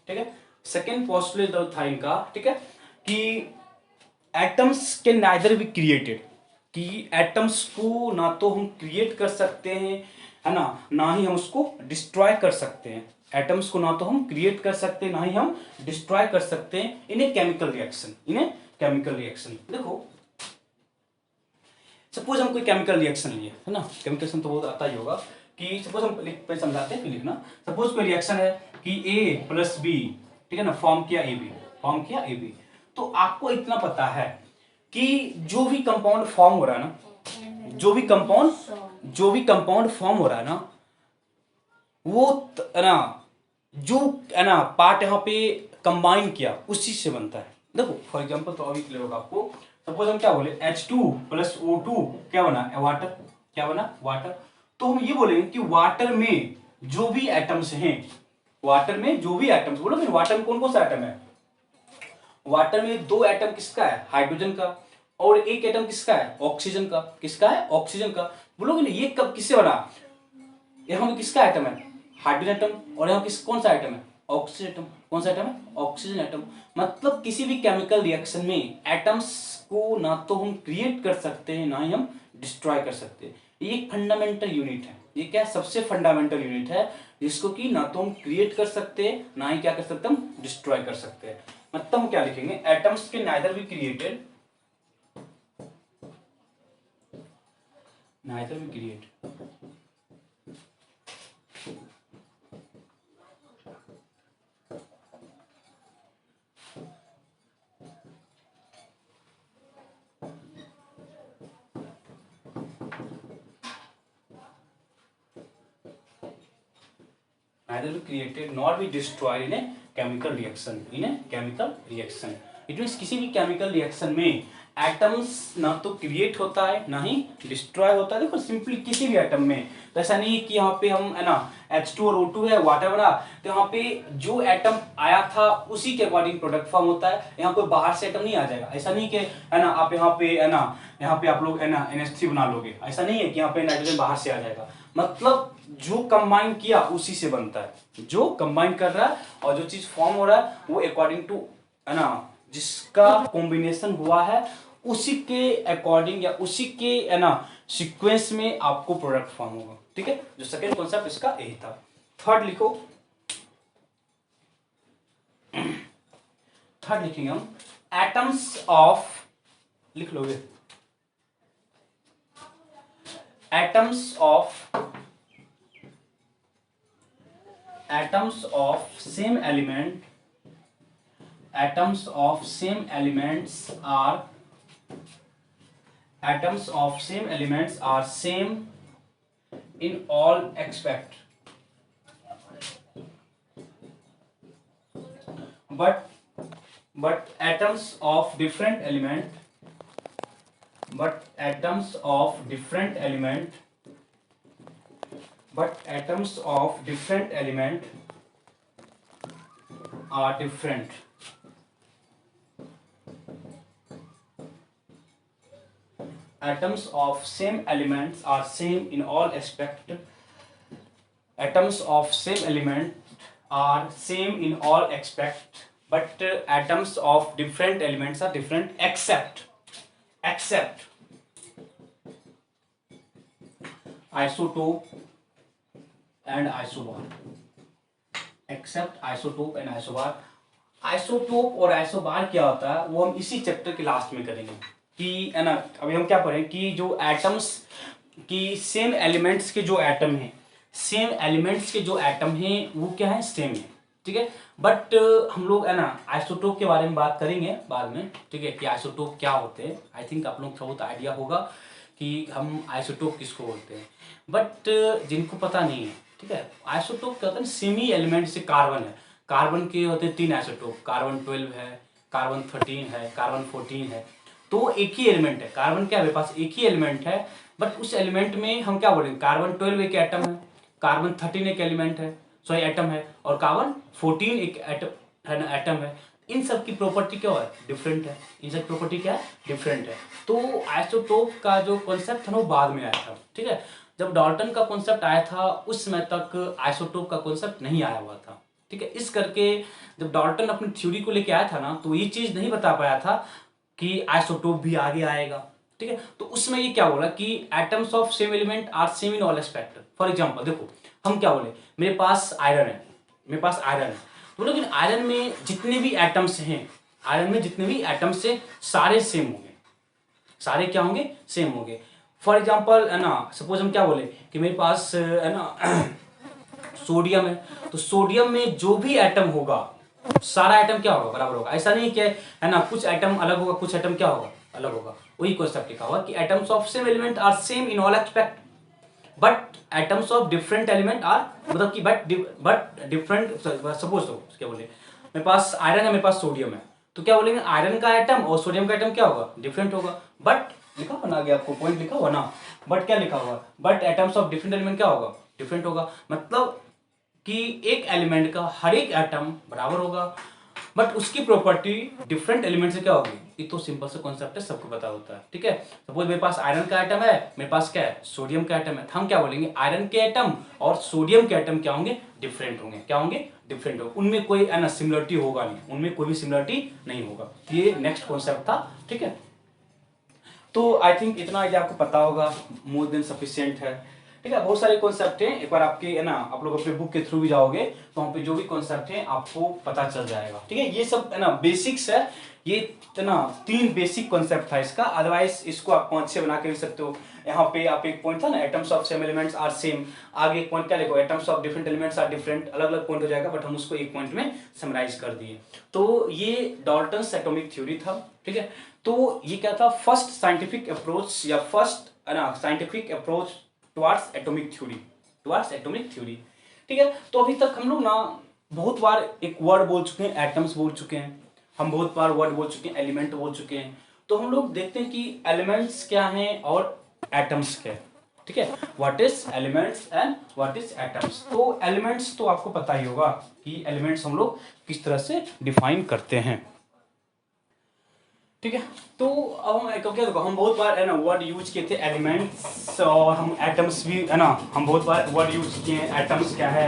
ठीक है, सेकेंड पोस्टुलेट था इनका, ठीक है, कि एटम्स के नाइदर बी क्रिएटेड, कि एटम्स को ना तो हम क्रिएट कर सकते हैं है ना ही हम उसको डिस्ट्रॉय कर सकते हैं। एटम्स को ना तो हम क्रिएट कर सकते हैं ना ही हम डिस्ट्रॉय कर सकते हैं इन ए केमिकल रिएक्शन। देखो सपोज हम कोई केमिकल रिएक्शन लिए है ना, केमिकल रिएक्शन तो बहुत आता ही होगा कि सपोज हम समझाते हैं, लिखना। सपोज कोई रिएक्शन है कि A प्लस बी, ठीक है ना, फॉर्म किया ए बी, तो आपको इतना पता है कि जो भी कंपाउंड फॉर्म हो रहा है ना, जो भी कंपाउंड फॉर्म हो रहा है ना, वो है ना जो है ना पार्ट यहाँ पे कंबाइन किया उसी से बनता है। देखो फॉर एग्जांपल तो अभी क्लियर होगा आपको। सपोज हम क्या बोले H2 प्लस O2 क्या बना वाटर, क्या बना वाटर। तो हम ये बोलेंगे कि वाटर में जो भी एटम्स हैं, वाटर में जो भी एटम्स, बोलो फिर वाटर में कौन कौन सा एटम है। वाटर में दो एटम किसका है, हाइड्रोजन का, और एक एटम किसका है, ऑक्सीजन का। किसका है, ऑक्सीजन का। बोलोगे ना ये कब किससे बना, यहाँ में किसका एटम है, हाइड्रोजन एटम, और यहाँ किस कौन सा एटम है, ऑक्सीजन एटम। कौन सा एटम है, ऑक्सीजन एटम। मतलब किसी भी केमिकल रिएक्शन में एटम्स को ना तो हम क्रिएट कर सकते हैं ना ही हम डिस्ट्रॉय कर सकते हैं। ये एक फंडामेंटल यूनिट है, ये क्या सबसे फंडामेंटल यूनिट है जिसको कि ना तो हम क्रिएट कर सकते हैं ना ही क्या कर सकते हैं, हम डिस्ट्रॉय कर सकते हैं। मतलब हम क्या लिखेंगे, एटम्स के neither be created, neither be create neither be created nor be destroyed in a chemical reaction, it means किसी भी केमिकल रिएक्शन में एटम्स ना तो क्रिएट होता है ना ही डिस्ट्रॉय होता है। देखो सिंपली किसी भी एटम में तो ऐसा नहीं कि यहाँ पे हम है ना H2 और O2 है वाटर बना, तो यहाँ पे जो एटम आया था उसी के अकॉर्डिंग प्रोडक्ट फॉर्म होता है। यहाँ कोई बाहर से एटम नहीं आ जाएगा, ऐसा नहीं कि है ना आप यहाँ पे है ना यहाँ पे आप लोग है ना NH3 बना लोगे, ऐसा नहीं है कि यहाँ पे नाइट्रोजन बाहर से आ जाएगा। मतलब जो कंबाइन किया उसी से बनता है, जो कंबाइन कर रहा है और जो चीज फॉर्म हो रहा है वो अकॉर्डिंग टू है ना जिसका कॉम्बिनेशन हुआ है उसी के अकॉर्डिंग या उसी के है ना सीक्वेंस में आपको प्रोडक्ट फॉर्म होगा। ठीक है, जो सेकंड कॉन्सेप्ट इसका यही था। थर्ड लिखो, थर्ड लिखेंगे हम एटम्स ऑफ, लिख लोगे atoms of same element, atoms of same elements are same in all aspect, but atoms of different element are different. Atoms of same elements are same in all aspect. Atoms of same element are same in all aspect, but atoms of different elements are different except isotope and isobar. Except isotope and isobar. Isotope और isobar क्या होता है वो हम इसी chapter के last में करेंगे कि है ना। अभी हम क्या पढ़ें कि जो एटम्स कि सेम एलिमेंट्स के जो एटम हैं, सेम एलिमेंट्स के जो एटम हैं वो क्या है, सेम है, ठीक है। बट हम लोग है ना आइसोटोप के बारे में बात करेंगे बाद में, ठीक है, कि आइसोटोप क्या होते हैं। आई थिंक आप लोग को बहुत आइडिया होगा कि हम आइसोटोप किसको बोलते हैं, बट जिनको पता नहीं है, ठीक है, आइसोटोप क्या होता है, सेमी एलिमेंट से कार्बन है, कार्बन के होते हैं 3 आइसोटोप, कार्बन 12 है, कार्बन 13 है, कार्बन 14 है। तो एक ही एलिमेंट है, कार्बन क्या है, मेरे पास एक ही एलिमेंट है, बट उस एलिमेंट में हम क्या बोलेंगे, कार्बन 12 एक एटम है, कार्बन 13 एक एलिमेंट है, सॉरी एटम है, और कार्बन 14 एक एटम है ना, एटम है। इन सब की प्रॉपर्टी क्या है, डिफरेंट है, इन सब प्रॉपर्टी क्या है, डिफरेंट है। तो आइसोटोप का जो कॉन्सेप्ट था ना वो बाद में आया था, ठीक है। जब डाल्टन का कॉन्सेप्ट आया था उस समय तक आइसोटोप का कॉन्सेप्ट नहीं आया हुआ था, ठीक है। इस करके जब डाल्टन अपनी थ्योरी को लेके आया था ना तो ये चीज नहीं बता पाया था कि आइसोटोप भी आगे आएगा, ठीक है। तो उसमें ये क्या बोला कि atoms of same element are same in all aspect. For example देखो, हम क्या बोले, मेरे पास आयरन है, मेरे पास आयरन है, तो लेकिन आयरन में जितने भी एटम्स हैं, आयरन में जितने भी एटम्स हैं सारे सेम होंगे, सारे क्या होंगे, सेम होंगे। फॉर एग्जांपल है ना, सपोज हम क्या बोले कि मेरे पास है ना सोडियम है, तो सोडियम में जो भी एटम होगा सारा एटम क्या होगा, बराबर होगा। ऐसा नहीं कि है ना कुछ एटम अलग होगा, कुछ एटम क्या होगा, अलग होगा। वही कॉन्सेप्ट लिखा हुआ कि atoms of same element are same in all aspect but atoms of different element are, मतलब कि बट डिफरेंट। सपोज तो क्या बोले, मेरे पास आयरन है, मेरे पास सोडियम है, तो क्या बोलेंगे आयरन का एटम और सोडियम का एटम क्या होगा, डिफरेंट होगा। बट लिखा हुआ ना आगे आपको पॉइंट लिखा हुआ ना, बट क्या लिखा हुआ, but atoms of different element क्या होगा, डिफरेंट होगा। मतलब कि एक एलिमेंट का हर एक एटम बराबर होगा बट उसकी प्रॉपर्टी डिफरेंट एलिमेंट से क्या होगी। ये तो सिंपल सा कॉन्सेप्ट है, सबको पता होता है, ठीक है। सपोज मेरे पास आयरन का एटम है, मेरे पास क्या है, सोडियम का एटम है, तो हम क्या बोलेंगे आयरन के एटम और सोडियम के एटम क्या होंगे, डिफरेंट होंगे, क्या होंगे, डिफरेंट होंगे। उनमें कोई है ना सिमिलरिटी होगा नहीं, उनमें कोई भी सिमिलरिटी नहीं होगा। ये नेक्स्ट कॉन्सेप्ट था, ठीक है। तो आई थिंक इतना आइडिया आपको पता होगा, मोर देन सफिशिएंट है, ठीक है। बहुत सारे कॉन्सेप्ट हैं, एक बार आपके है ना आप लोग अपने बुक के थ्रू भी जाओगे तो वहाँ पे जो भी कॉन्सेप्ट है आपको पता चल जाएगा, ठीक है। ये सब है ना बेसिक्स है, ये है ना 3 बेसिक कॉन्सेप्ट था इसका, अदरवाइज इसको आप 5-6 बना के लिख सकते हो। यहाँ पे आप एक पॉइंट था ना atoms of same elements are same, आगे एक पॉइंट क्या लिखो, atoms of different elements are different, अलग अलग पॉइंट हो जाएगा बट हम उसको एक पॉइंट में समराइज कर दिए। तो ये डाल्टन्स एटॉमिक थ्योरी था, ठीक है। तो ये क्या था, फर्स्ट साइंटिफिक अप्रोच या फर्स्ट है ना scientific approach towards atomic theory, towards atomic theory, ठीक है। तो अभी तक हम लोग ना बहुत बार एक वर्ड बोल चुके हैं, एटम्स बोल चुके हैं, हम बहुत बार वर्ड बोल चुके हैं, एलिमेंट बोल चुके हैं। तो हम लोग देखते हैं कि एलिमेंट्स क्या हैं और एटम्स क्या है, ठीक है। What is elements and what is atoms. तो एलिमेंट्स तो आपको पता ही होगा कि एलिमेंट्स हम लोग किस तरह से डिफाइन करते हैं, ठीक है। तो अब हम क्या देखो, हम बहुत बार है ना वर्ड यूज किए थे एलिमेंट्स, और हम एटम्स भी है ना हम बहुत बार वर्ड यूज किए हैं। एटम्स क्या है,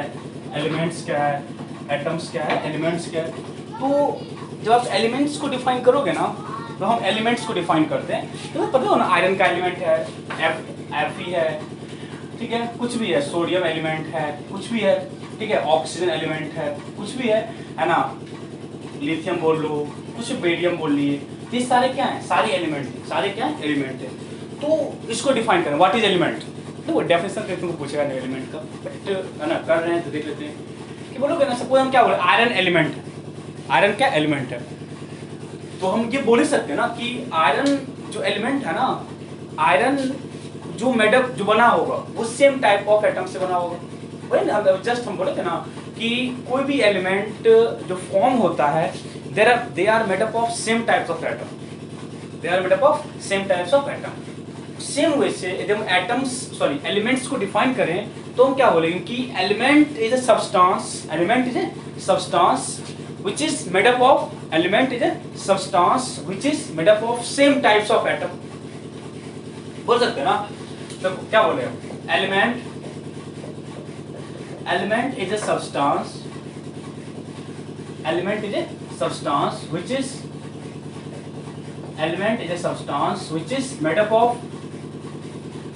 एलिमेंट्स क्या है, एटम्स क्या है, एलिमेंट्स क्या है। तो जब आप एलिमेंट्स को डिफाइन करोगे ना, तो हम एलिमेंट्स को डिफाइन करते हैं, तो पता हो ना आयरन का एलिमेंट है Fe है, ठीक है, कुछ भी है, सोडियम एलिमेंट है, कुछ भी है, ठीक है, ऑक्सीजन एलिमेंट है, कुछ भी है ना, लिथियम बोल लो, कुछ बेरियम बोल लिए, ये सारे क्या हैं, सारे एलिमेंट हैं, सारे क्या हैं, एलिमेंट है। तो इसको डिफाइन करें, व्हाट इज एलिमेंट। तो वो डेफिनेशन करके तुमको पूछेगा नहीं एलिमेंट का, बट है ना कर रहे हैं तो देख लेते हैं कि बोलोगे ना। सपोज हम क्या बोले, आयरन एलिमेंट है, आयरन क्या एलिमेंट है, तो हम ये बोल ही सकते हैं ना कि आयरन जो एलिमेंट है ना, आयरन जो मेडअप जो बना होगा वो सेम टाइप ऑफ एटम से बना होगा। वही ना जस्ट हम बोले थे ना कि कोई भी एलिमेंट जो फॉर्म होता है they are made up of same types of atom, they are made up of same types of atom। Same way से यदि हम एटम्स सॉरी एलिमेंट्स को डिफाइन करें तो हम क्या बोलेंगे कि element is a substance, element is a substance which is made up of, element is a substance which is made up of same types of atom। बोल सकते हैं ना, तो क्या बोले हम, element is a substance, element is a substance which is, element is a substance which is made up of,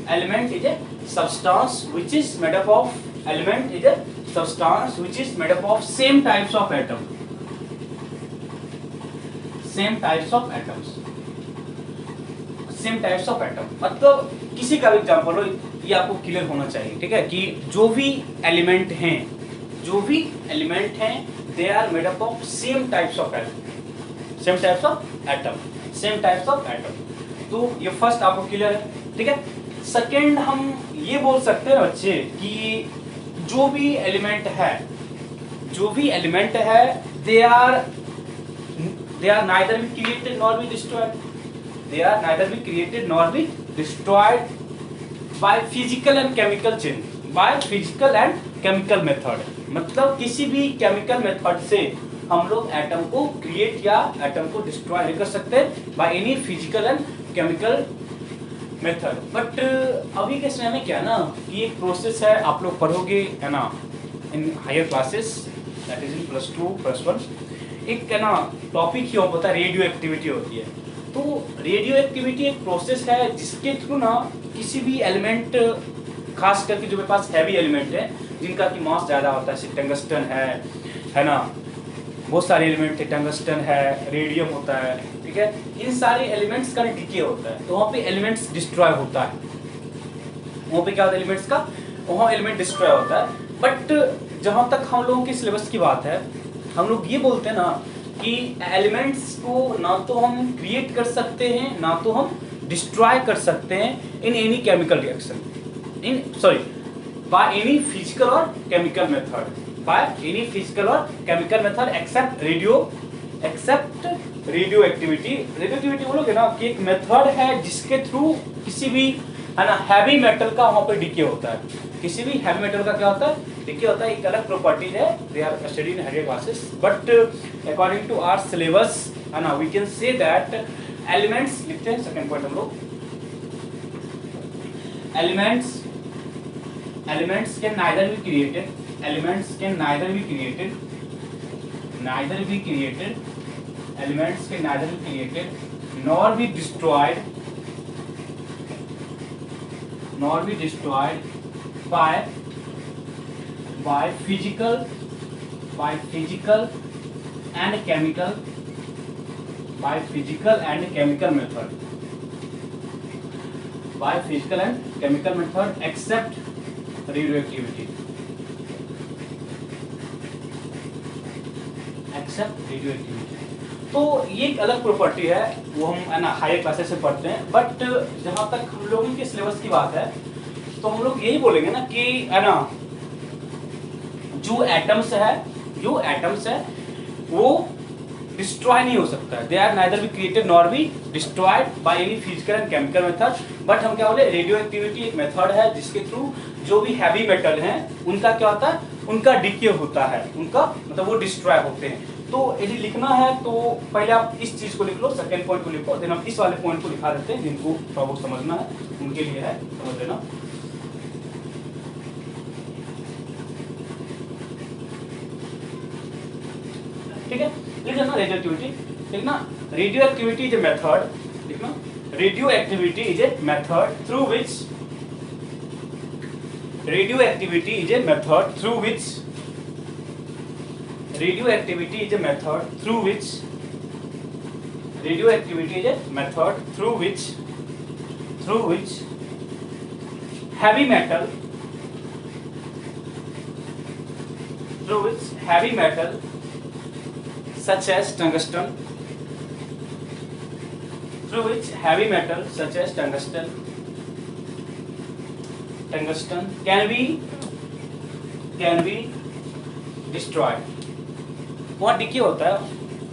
element is a substance which is made up of, element is a substance which is made up of same types of atom, same types of atoms, same types of atom, मतलब किसी का भी example हो, ये आपको clear होना चाहिए, ठीक है, कि जो भी एलिमेंट हैं, जो भी एलिमेंट हैं, they are made up of same types of atom, same types of atom, same types of atom. तो ये फर्स्ट आपको क्लियर है, ठीक है। सेकेंड हम ये बोल सकते हैं बच्चे कि जो भी एलिमेंट है, जो भी एलिमेंट है, they are neither be created nor be destroyed, they are neither be created nor be destroyed by physical and chemical change, by physical and chemical method, मतलब किसी भी केमिकल मेथड से हम लोग एटम को क्रिएट या atom को destroy नहीं कर सकते bye any physical and chemical method. But अभी के समय में क्या ना कि एक प्रोसेस है, आप लोग पढ़ोगे है ना in higher classes, that is in +2 +1, एक है ना टॉपिक ही पता है रेडियो एक्टिविटी होती है। तो रेडियो एक्टिविटी एक प्रोसेस है जिसके थ्रू ना किसी भी एलिमेंट, खास करके जो मेरे पास हैवी एलिमेंट है जिनका की मास ज़्यादा होता है, जैसे टंगस्टन है ना, बहुत सारे एलिमेंट है, टंगस्टन है, रेडियम होता है, ठीक है, इन सारे एलिमेंट्स का डिके होता है, तो वहाँ पे एलिमेंट्स डिस्ट्रॉय होता है, वहाँ पे क्या होता है एलिमेंट्स का, वहाँ एलिमेंट डिस्ट्रॉय होता है। बट जहाँ तक हम लोगों के सिलेबस की बात है, हम लोग ये बोलते हैं ना कि एलिमेंट्स को ना तो हम क्रिएट कर सकते हैं, ना तो हम डिस्ट्रॉय कर सकते हैं in any chemical reaction, in sorry by any physical और chemical method, by any physical और chemical method except radioactivity. Radioactivity बोलोगे ना कि एक मेथड है जिसके थ्रू किसी भी है ना हैवी मेटल का वहाँ पे डिके होता है, किसी भी हैवी मेटल का क्या होता है, डिके होता है। एक अलग प्रॉपर्टी है, they are studied in higher classes, but according to our syllabus है ना we can say that elements, लिखते हैं सेकंड पॉइंट हम लोग, elements can neither be created, elements can neither be created, elements can neither be created nor be destroyed by physical and chemical method, by physical and chemical method except radioactivity, तो ये एक अलग property है, वो हम है ना higher classes से पढ़ते हैं। बट जहाँ तक हम लोगों के सिलेबस की बात है तो हम लोग यही बोलेंगे ना कि है ना जो एटम्स है वो डिस्ट्रॉय नहीं हो सकता है, they are neither be created nor be destroyed by any physical and chemical method. But हम क्या बोले, रेडियो एक्टिविटी एक मेथड है जिसके थ्रू जो भी हैवी मेटल हैं उनका क्या होता है, उनका डिके होता है, उनका मतलब वो डिस्ट्रॉय होते हैं। तो यदि लिखना है तो पहले आप इस चीज को लिख लो, सेकेंड पॉइंट को लिखो, देन हम इस वाले पॉइंट को लिखा देते हैं, जिनको थोड़ा बहुत समझना है उनके लिए है, समझ लेना। ठीक है, लिख लेना रेडियो एक्टिविटी, लिखना radioactivity is a method, लिखना radioactivity is a method through which, radioactivity is a method through which radioactivity is a method through which radioactivity is a method through which heavy metal such as tungsten can be destroyed। वहाँ decay होता है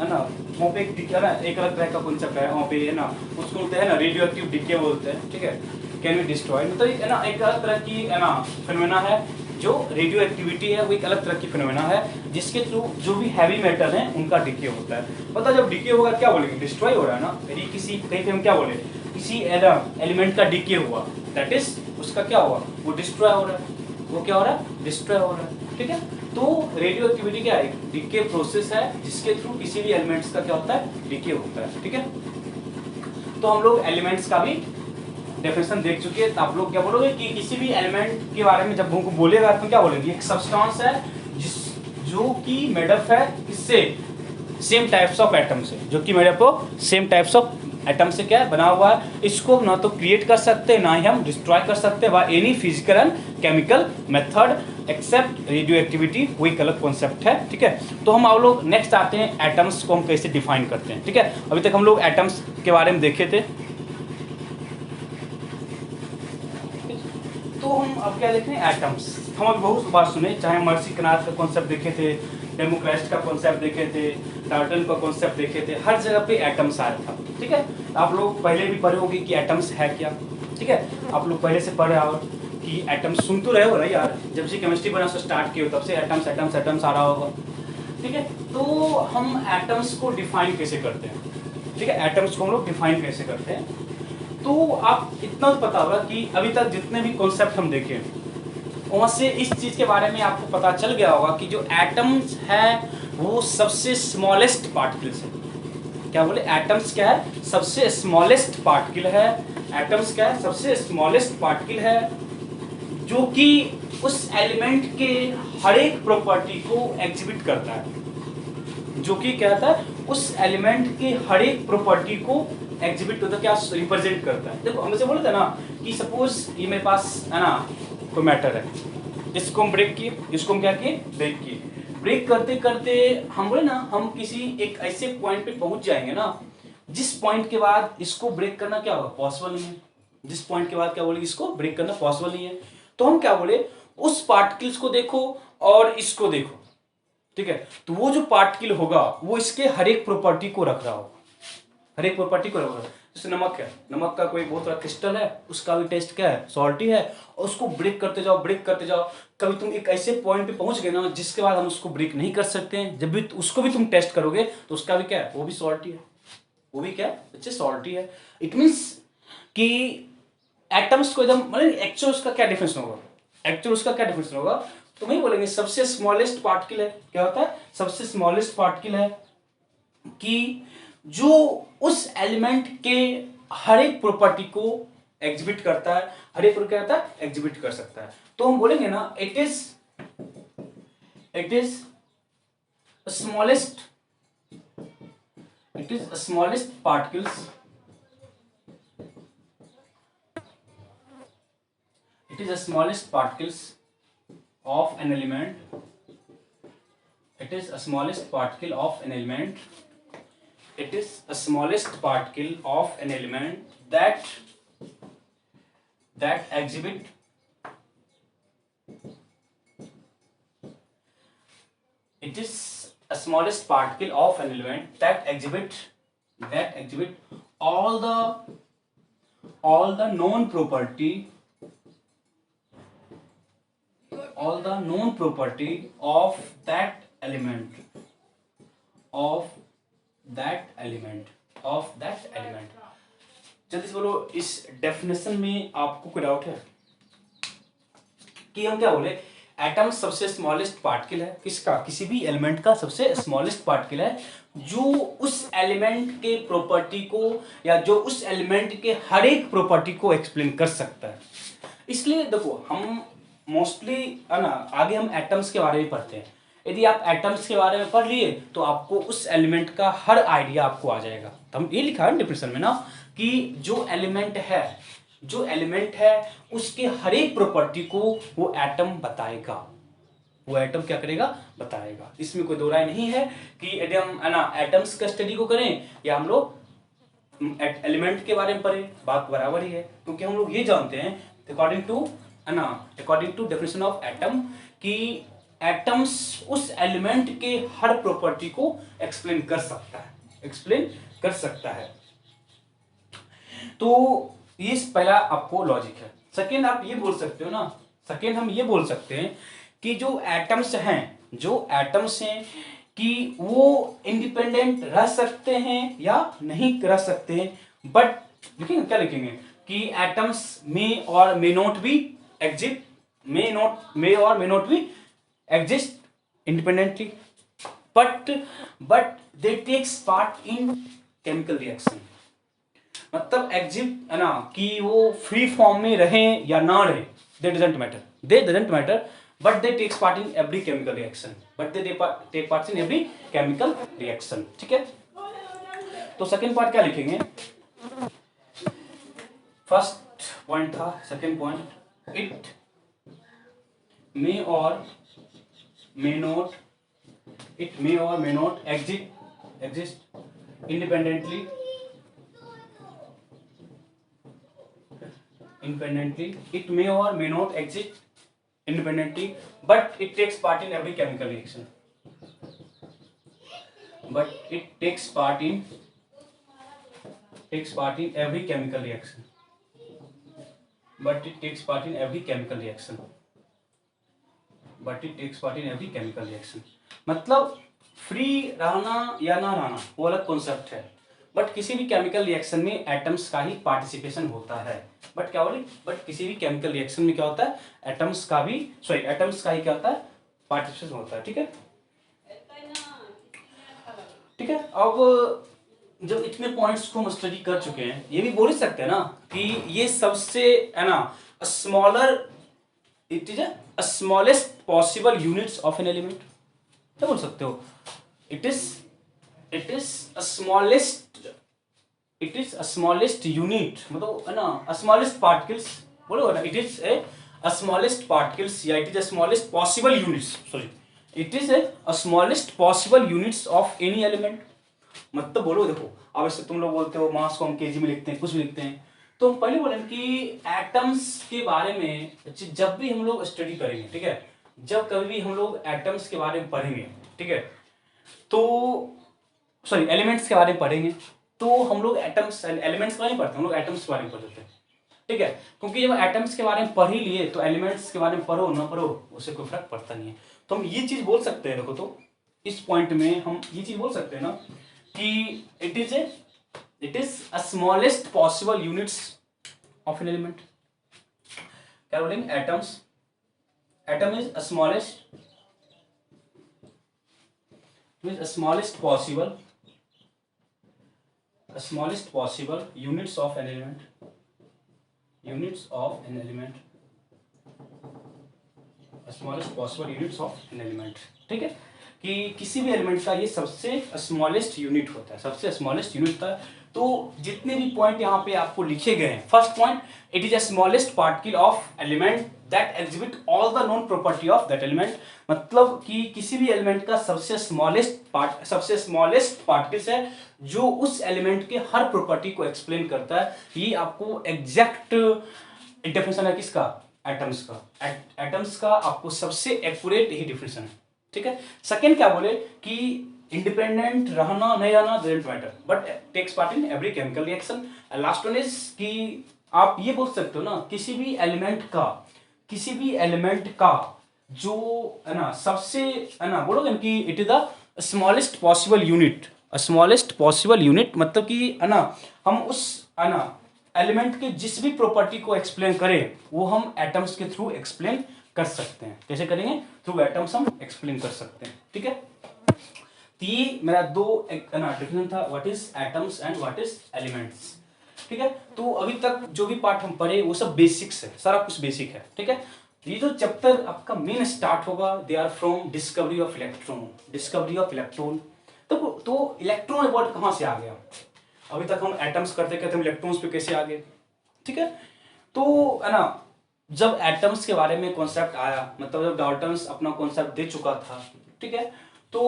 ना, वहाँ पे एक decay ना एक अलग तरह का कॉन्सेप्ट है वहाँ पे है ना, उसको बोलते हैं ना रेडियो एक्टिव डिके बोलते हैं, ठीक है, कैन बी डिस्ट्रॉयड, मतलब है ना एक अलग तरह की है ना फिनोमेना है। जो रेडियो एक्टिविटी है वो एक अलग तरह की फिनोमेना है जिसके थ्रू जो भी हैवी मेटल है उनका डिके होता है। पता जब डिके होगा क्या बोलेंगे, डिस्ट्रॉय हो रहा है ना, यदि किसी कहीं पे हम क्या बोले, किसी एलिमेंट का डिके हुआ, दैट इज उसका क्या हुआ, वो डिस्ट्रॉय हो रहा है, वो क्या हो रहा है, डिस्ट्रॉय हो रहा है। ठीक है, तो रेडियो एक्टिविटी क्या है, डिके प्रोसेस है जिसके थ्रू किसी भी एलिमेंट्स का क्या होता है, डिके होता है। ठीक है, तो हम लोग एलिमेंट्स का भी डेफिनेशन देख चुके हैं। तो आप लोग क्या बोलोगे कि किसी भी एलिमेंट के बारे में जब हमको बोलेगा तो क्या बोलेंगे, एक सब्सटेंस है जो कि मेड अप है इससे सेम टाइप्स ऑफ एटम से, जो कि मेड अप हो सेम टाइप्स ऑफ एटम से क्या बना हुआ है, इसको ना तो क्रिएट कर सकते हैं ना ही हम डिस्ट्रॉय कर सकते हैं by any physical and chemical method except radioactivity, वो एक अलग कॉन्सेप्ट है। ठीक है, तो हम आप लोग नेक्स्ट आते हैं एटम्स को हम कैसे डिफाइन करते हैं। ठीक है, अभी तक हम लोग एटम्स के बारे में देखे थे, तो हम अब क्या देख रहे हैं एटम्स। हम अभी बहुत बार सुने, चाहे मर्सी कनात का कॉन्सेप्ट देखे थे, डेमोक्रेट का कॉन्सेप्ट देखे थे, टार्टन का कॉन्सेप्ट देखे थे, हर जगह पे एटम्स आया था। ठीक है, आप लोग पहले भी पढ़े होंगे कि एटम्स है क्या। ठीक है, आप लोग पहले से पढ़े हो कि एटम्स, सुन तो रहे हो ना यार, जब से केमिस्ट्री बना से स्टार्ट किए हो तब से एटम्स एटम्स एटम्स आ रहा होगा। ठीक है, तो हम एटम्स को डिफाइन कैसे करते हैं। ठीक है, एटम्स को हम लोग डिफाइन कैसे करते हैं, तो आप इतना तो पता होगा कि अभी तक जितने भी कॉन्सेप्ट हम देखे वहाँ से इस चीज़ के बारे में आपको पता चल गया होगा कि जो एटम्स है वो सबसे स्मॉलेस्ट पार्टिकल्स है। क्या बोले, एटम्स क्या है, सबसे स्मॉलेस्ट पार्टिकल है। एटम्स क्या है, सबसे स्मॉलेस्ट पार्टिकल है जो कि उस एलिमेंट के हर एक प्रॉपर्टी को एग्जिबिट करता है, जो कि क्या था, उस एलिमेंट के हर एक प्रॉपर्टी को एग्जिबिट होता, क्या रिप्रेजेंट करता है। देखो हम जैसे बोले थे ना कि सपोज ये मेरे पास है ना कोई मैटर है, इसको हम ब्रेक किए, इसको हम क्या किए, ब्रेक किए। ब्रेक करते करते हम बोले ना हम किसी एक ऐसे पॉइंट पे पहुंच जाएंगे ना जिस पॉइंट के बाद इसको ब्रेक करना क्या होगा, पॉसिबल नहीं है। जिस पॉइंट के बाद क्या बोले, इसको ब्रेक करना पॉसिबल नहीं है, तो हम क्या बोले, उस पार्टिकल्स को देखो और इसको देखो। ठीक है, तो वो जो पार्टिकल होगा वो इसके हर एक प्रॉपर्टी को रख रहा होगा, हर एक प्रॉपर्टी को रख रहा है। जैसे नमक है, नमक का कोई बहुत बड़ा क्रिस्टल है, उसका भी टेस्ट क्या है, सॉल्टी है, और उसको ब्रेक करते जाओ ब्रेक करते जाओ, कभी तुम एक ऐसे पॉइंट पे पहुंच गए ना जिसके बाद हम उसको ब्रेक नहीं कर सकते हैं, जब भी उसको भी तुम टेस्ट करोगे तो उसका भी क्या है, वो भी सॉल्टी है, वो भी क्या है, सॉल्टी है। इट मीन्स कि एटम्स को एकदम मतलब एक्चुअल उसका क्या डिफरेंस होगा, एक्चुअल उसका क्या डिफरेंस होगा, तो वही बोलेंगे सबसे स्मॉलेस्ट पार्टिकल है। क्या होता है, सबसे स्मॉलेस्ट पार्टिकल है कि जो उस एलिमेंट के हर एक प्रॉपर्टी को एग्जिबिट करता है, हर एक प्रॉपर्टी करता है, एग्जिबिट कर सकता है। तो हम बोलेंगे ना it is smallest, it is smallest particles, it is the smallest particles of an element, it is a smallest particle of an element, it is a smallest particle of an element that exhibit it is a smallest particle of an element that exhibit all the known property, all the known property of that element, of that element, of that element। जल्दी से बोलो, इस definition में आपको कोई doubt है कि हम क्या बोले, एटम सबसे स्मॉलेस्ट पार्टिकल है, किसका, किसी भी एलिमेंट का सबसे स्मॉलेस्ट पार्टिकल है जो उस एलिमेंट के प्रॉपर्टी को या जो उस एलिमेंट के हर एक प्रॉपर्टी को एक्सप्लेन कर सकता है। इसलिए देखो हम मोस्टली है ना आगे हम एटम्स के बारे में पढ़ते हैं, यदि आप एटम्स के बारे में पढ़ लिए तो आपको उस एलिमेंट का हर आइडिया आपको आ जाएगा। तो हम ये लिखा है डिफिनेशन में ना कि जो एलिमेंट है, जो एलिमेंट है उसके हर एक प्रॉपर्टी को वो एटम बताएगा, वो एटम क्या करेगा, बताएगा। इसमें कोई दो राय नहीं है कि यदि हम है ना एटम्स का स्टडी को करें या हम लोग एलिमेंट के बारे में पढ़ें, बात बराबर ही है, क्योंकि हम लोग ये जानते हैं अकॉर्डिंग टू है ना, according to definition of atom कि एटम्स उस एलिमेंट के हर प्रॉपर्टी को एक्सप्लेन कर सकता है, एक्सप्लेन कर सकता है। तो ये पहला आपको लॉजिक है। सेकेंड आप ये बोल सकते हो ना, सेकेंड हम ये बोल सकते हैं कि जो एटम्स हैं, जो एटम्स हैं कि वो इंडिपेंडेंट रह सकते हैं या नहीं रह सकते हैं, बट लिखेंगे क्या लिखेंगे कि एटम्स में और may not be exist, may or may not be exist independently, but they takes part in chemical reaction। मतलब एग्जिस्ट है ना कि वो फ्री फॉर्म में रहें या ना रहे, they doesn't matter, but they takes part in every chemical reaction, but they take part in every chemical reaction। ठीक है, तो सेकंड पार्ट क्या लिखेंगे फर्स्ट पॉइंट था, सेकेंड पॉइंट, इट मे और मे नॉट, इट मे और may not exist independently, it may or may not exist independently, but it takes part in every chemical reaction, but it takes part in every chemical reaction, but it takes part in every chemical reaction, but it takes part in every chemical reaction. मतलब free रहना या ना रहना वो अलग concept है, but किसी भी केमिकल रिएक्शन में एटम्स का ही पार्टिसिपेशन होता है। बट क्या बोले, बट किसी भी केमिकल रिएक्शन में क्या होता है, एटम्स का ही क्या होता है, पार्टिसिपेशन होता है। ठीक है, ठीक है। अब जब इतने पॉइंट्स को हम स्टडी कर चुके हैं, ये भी बोल ही सकते हैं ना कि ये सबसे है ना smaller, it is a smallest possible units of an element, क्या बोल सकते हो, it is a smallest unit, मतलब है ना स्मॉलेस्ट पार्टिकल्स, बोलो ना, it is a smallest particles या it is a smallest possible units, sorry, it is a smallest possible units of any element. मतलब बोलो, देखो अब इससे तुम लोग बोलते हो मास को हम केजी में लिखते हैं, कुछ भी लिखते हैं, तो हम पहले बोलेंगे कि एटम्स के बारे में जब भी हम लोग स्टडी करेंगे, ठीक है, जब कभी भी हम लोग एटम्स के बारे में पढ़ेंगे, ठीक है, तो सॉरी एलिमेंट्स के बारे में पढ़ेंगे, तो हम लोग एटम्स एलिमेंट्स के बारे में पढ़ते हैं, हम लोग एटम्स के बारे में पढ़ते हैं, ठीक है, क्योंकि जब एटम्स के बारे में पढ़ ही लिए तो एलिमेंट्स के बारे में पढ़ो ना पढ़ो उससे कोई फर्क पड़ता नहीं है। तो हम ये चीज बोल सकते हैं, देखो तो इस पॉइंट में हम ये चीज बोल सकते हैं ना कि it is a smallest possible units of an element. क्या बोलेंगे, atom is smallest possible units of an element, smallest possible units of an element। ठीक है, कि किसी भी एलिमेंट का ये सबसे स्मॉलेस्ट यूनिट होता है, सबसे स्मॉलेस्ट यूनिट होता है। तो जितने भी पॉइंट यहाँ पे आपको लिखे गए हैं, first point, it is a smallest particle of element that exhibit all the known property of that element, मतलब कि किसी भी एलिमेंट का सबसे स्मॉलेस्ट पार्टिकल्स है जो उस एलिमेंट के हर प्रॉपर्टी को एक्सप्लेन करता है। ये आपको एग्जैक्ट डेफिनेशन है किसका, एटम्स का, एटम्स का आपको सबसे एक्यूरेट यही डेफिनेशन है। ठीक है, सेकेंड क्या बोले कि इंडिपेंडेंट रहना नहीं रहना doesn't matter, but takes part in every chemical reaction. Last one is कि आप ये बोल सकते हो ना किसी भी एलिमेंट का जो है ना सबसे है ना बोलोगे ना कि it is the smallest possible unit, मतलब कि है ना हम उस है ना एलिमेंट के जिस भी प्रॉपर्टी को एक्सप्लेन करें वो हम एटम्स के थ्रू एक्सप्लेन कर सकते हैं। कैसे करेंगे, थ्रू एटम्स हम एक्सप्लेन कर सकते हैं। ठीक है, तो ये मेरा दो डिफिनेशन था, what is atoms and what is elements. ठीक है, तो अभी तक जो भी पार्ट हम पढ़े वो सब बेसिक्स है, सारा कुछ बेसिक है। ठीक है, ये जो चैप्टर आपका मेन स्टार्ट होगा, they are from discovery of electron. तो इलेक्ट्रॉन वर्ड कहाँ से आ गया, अभी तक हम एटम्स करते हम इलेक्ट्रॉन्स पे कैसे आ गए। ठीक है, तो है ना जब एटम्स के बारे में कॉन्सेप्ट आया, मतलब जब डाल्टन्स अपना कॉन्सेप्ट दे चुका था, ठीक है, तो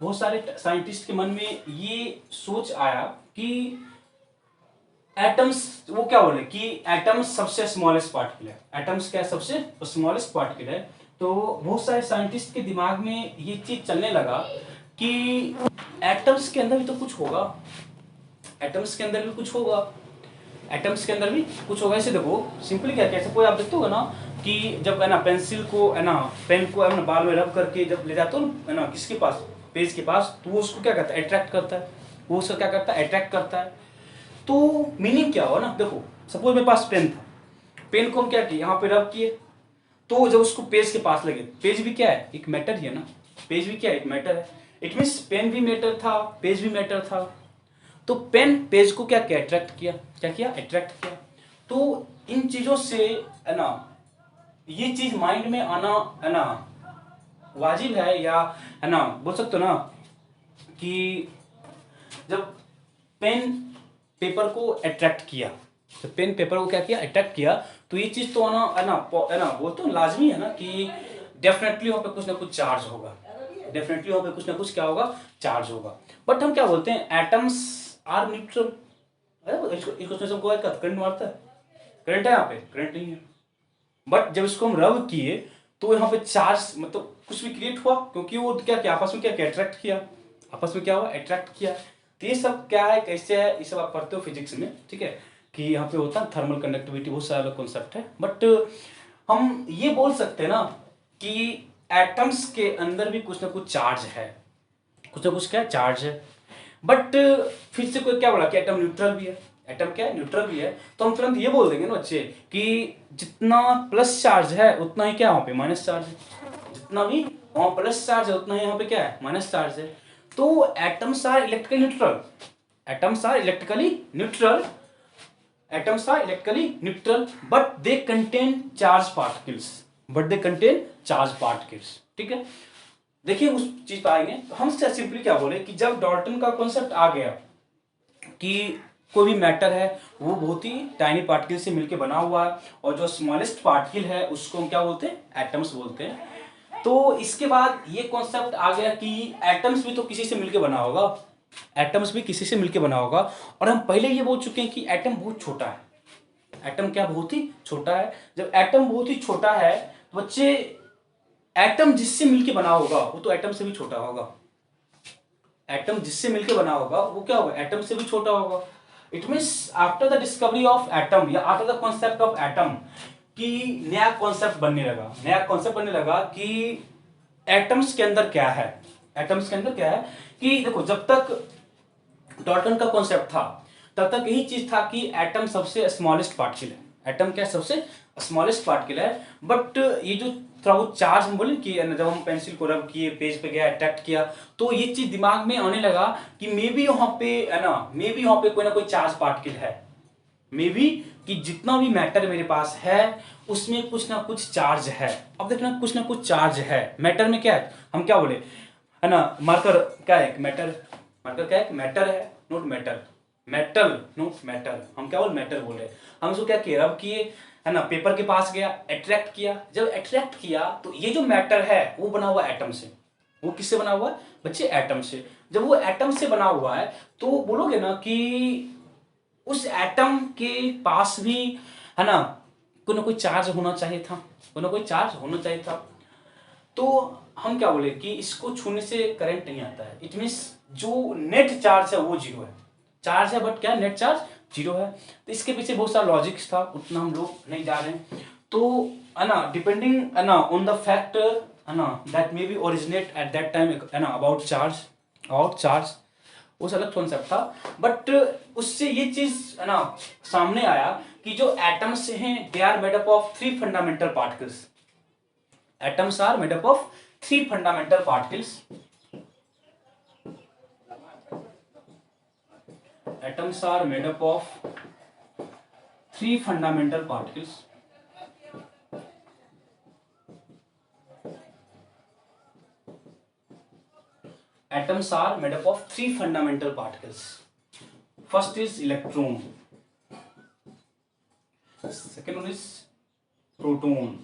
बहुत सारे साइंटिस्ट के मन में ये सोच आया कि एटम्स, वो क्या बोले कि एटम्स सबसे स्मॉलेस्ट पार्टिकल है, एटम्स क्या सबसे स्मॉलेस्ट पार्टिकल है। तो बहुत सारे साइंटिस्ट के दिमाग में ये चीज चलने लगा कि एटम्स के अंदर भी तो कुछ होगा, एटम्स के अंदर भी कुछ होगा। ऐसे देखो सिंपली क्या कैसे कोई आप देखते हो ना कि जब है ना पेंसिल को है ना पेन को है ना बाल में रब करके जब ले जाते हो है ना किसके पास, पेज के पास, तो वो उसको क्या करता है, अट्रैक्ट करता है, वो उसको क्या करता है, अट्रैक्ट करता है। तो मीनिंग क्या हुआ ना, देखो सपोज मेरे पास पेन था, पेन को हम क्या किए, यहाँ पे रब किए, तो जब उसको पेज के पास लगे, पेज भी क्या है, एक मैटर ही है ना, पेज भी क्या है, एक मैटर है। इट मीन्स पेन भी मैटर था, पेज भी मैटर था। तो पेन पेज को क्या किया, अट्रैक्ट किया। तो इन चीजों से है ना ये चीज माइंड में आना है ना वाजिब है, या है ना बोल सकते हो ना कि जब पेन पेपर को अट्रैक्ट किया, तो पेन पेपर को क्या किया, अट्रैक्ट किया। तो ये चीज तो है ना वो तो लाजमी है ना कि डेफिनेटली वहाँ पे कुछ ना कुछ चार्ज होगा, डेफिनेटली वहाँ पे कुछ ना कुछ क्या होगा, चार्ज होगा। बट हम क्या बोलते हैं, एटम्स आर न्यूट्रल। अरे इसको करंट मारता है, करंट है यहाँ पे, करंट नहीं है। बट जब इसको हम रब किए तो यहाँ पे चार्ज मतलब कुछ भी क्रिएट हुआ, क्योंकि वो क्या क्या आपस में क्या क्या अट्रैक्ट किया, आपस में क्या हुआ, अट्रैक्ट किया। तो ये सब क्या है, कैसे है, ये सब आप पढ़ते हो फिजिक्स में, ठीक है, कि यहाँ पे होता है थर्मल कंडक्टिविटी, बहुत सारा कॉन्सेप्ट है। बट हम ये बोल सकते हैं ना कि एटम्स के अंदर भी कुछ ना कुछ चार्ज है, कुछ ना कुछ क्या चार्ज है। बट फिर से कोई क्या बोला कि एटम न्यूट्रल भी है, एटम क्या है, न्यूट्रल भी है। तो हम तुरंत ये बोल देंगे ना बच्चे कि जितना प्लस चार्ज है उतना ही क्या वहां पे माइनस चार्ज है, जितना भी वहां प्लस चार्ज है उतना ही यहाँ पे क्या है, माइनस चार्ज है। तो atoms are electrically neutral, atoms are electrically neutral, atoms are electrically neutral, but they contain charge particles, but they contain charge particles, ठीक है। देखिए उस चीज पर आएंगे। तो हम सिंपली क्या बोले कि जब डॉल्टन का कॉन्सेप्ट आ गया कि कोई भी मैटर है वो बहुत ही टाइनी पार्टिकल से मिलकर बना हुआ है, और जो स्मॉलेस्ट पार्टिकल है उसको हम क्या बोलते हैं, एटम्स बोलते हैं। तो इसके बाद ये कॉन्सेप्ट आ गया कि एटम्स भी तो किसी से मिलकर बना होगा, एटम्स भी किसी से मिलकर बना होगा। और हम पहले ये बोल चुके हैं कि एटम बहुत छोटा है, एटम क्या बहुत ही छोटा है। जब एटम बहुत ही छोटा है तो बच्चे एटम जिससे मिलके बना होगा वो तो एटम से भी छोटा होगा, एटम जिससे मिलके बना होगा वो क्या होगा, एटम से भी छोटा होगा। It means after the discovery of atom या after the concept of atom कि नया कॉन्सेप्ट बनने लगा, नया कॉन्सेप्ट बनने लगा कि एटम्स के अंदर क्या है, एटम्स के अंदर क्या है। कि देखो जब तक डॉल्टन का कॉन्सेप्ट था तब तक यही चीज था कि एटम सबसे स्मॉलेस्ट पार्टिकल है, एटम क्या सबसे स्मॉलेस्ट पार्टिकल है। बट ये जो थोड़ा बहुत चार्ज हम बोले कि जब हम पेंसिल को रब किए, पेज पे गया, अट्रैक्ट किया, तो ये चीज दिमाग में आने लगा कि मे बी वहां पे है ना, मे बी वहां पे कोई ना कोई चार्ज पार्टिकल है, मे बी कि जितना भी मैटर मेरे पास है उसमें कुछ ना कुछ चार्ज है। अब देखना कुछ ना कुछ चार्ज है, मैटर में क्या है, हम क्या बोले है ना, मार्कर क्या है, मैटर, मार्कर क्या है, मैटर है, note matter, metal note matter, हम क्या बोल मैटर बोल रहे हैं। हम उसको क्या किया, रब किए है ना, पेपर के पास गया, अट्रैक्ट किया। जब अट्रैक्ट किया तो ये जो मैटर है वो बना हुआ एटम से, वो किससे बना हुआ है बच्चे, एटम से। जब वो एटम से बना हुआ है तो बोलोगे ना कि उस एटम के पास भी है ना कोई चार्ज होना चाहिए था, कोई ना कोई चार्ज होना चाहिए था। तो हम क्या बोले कि इसको छूने से करंट नहीं आता है, इट मीन्स जो नेट चार्ज है वो जीरो है, चार्ज है बट क्या नेट चार्ज जीरो है। तो इसके पीछे बहुत सारा लॉजिक्स था, उतना हम लोग नहीं जा रहे हैं। तो है ना डिपेंडिंग है ना ऑन द फैक्ट है ना that may be originate at that time है ना अबाउट चार्ज, अबाउट चार्ज उस अलग कॉन्सेप्ट था। बट उससे ये चीज है ना सामने आया कि जो एटम्स हैं they are made up of three fundamental particles, atoms are made up of three fundamental particles, atoms are made up of three fundamental particles, atoms are made up of three fundamental particles. First is electron, second one is proton,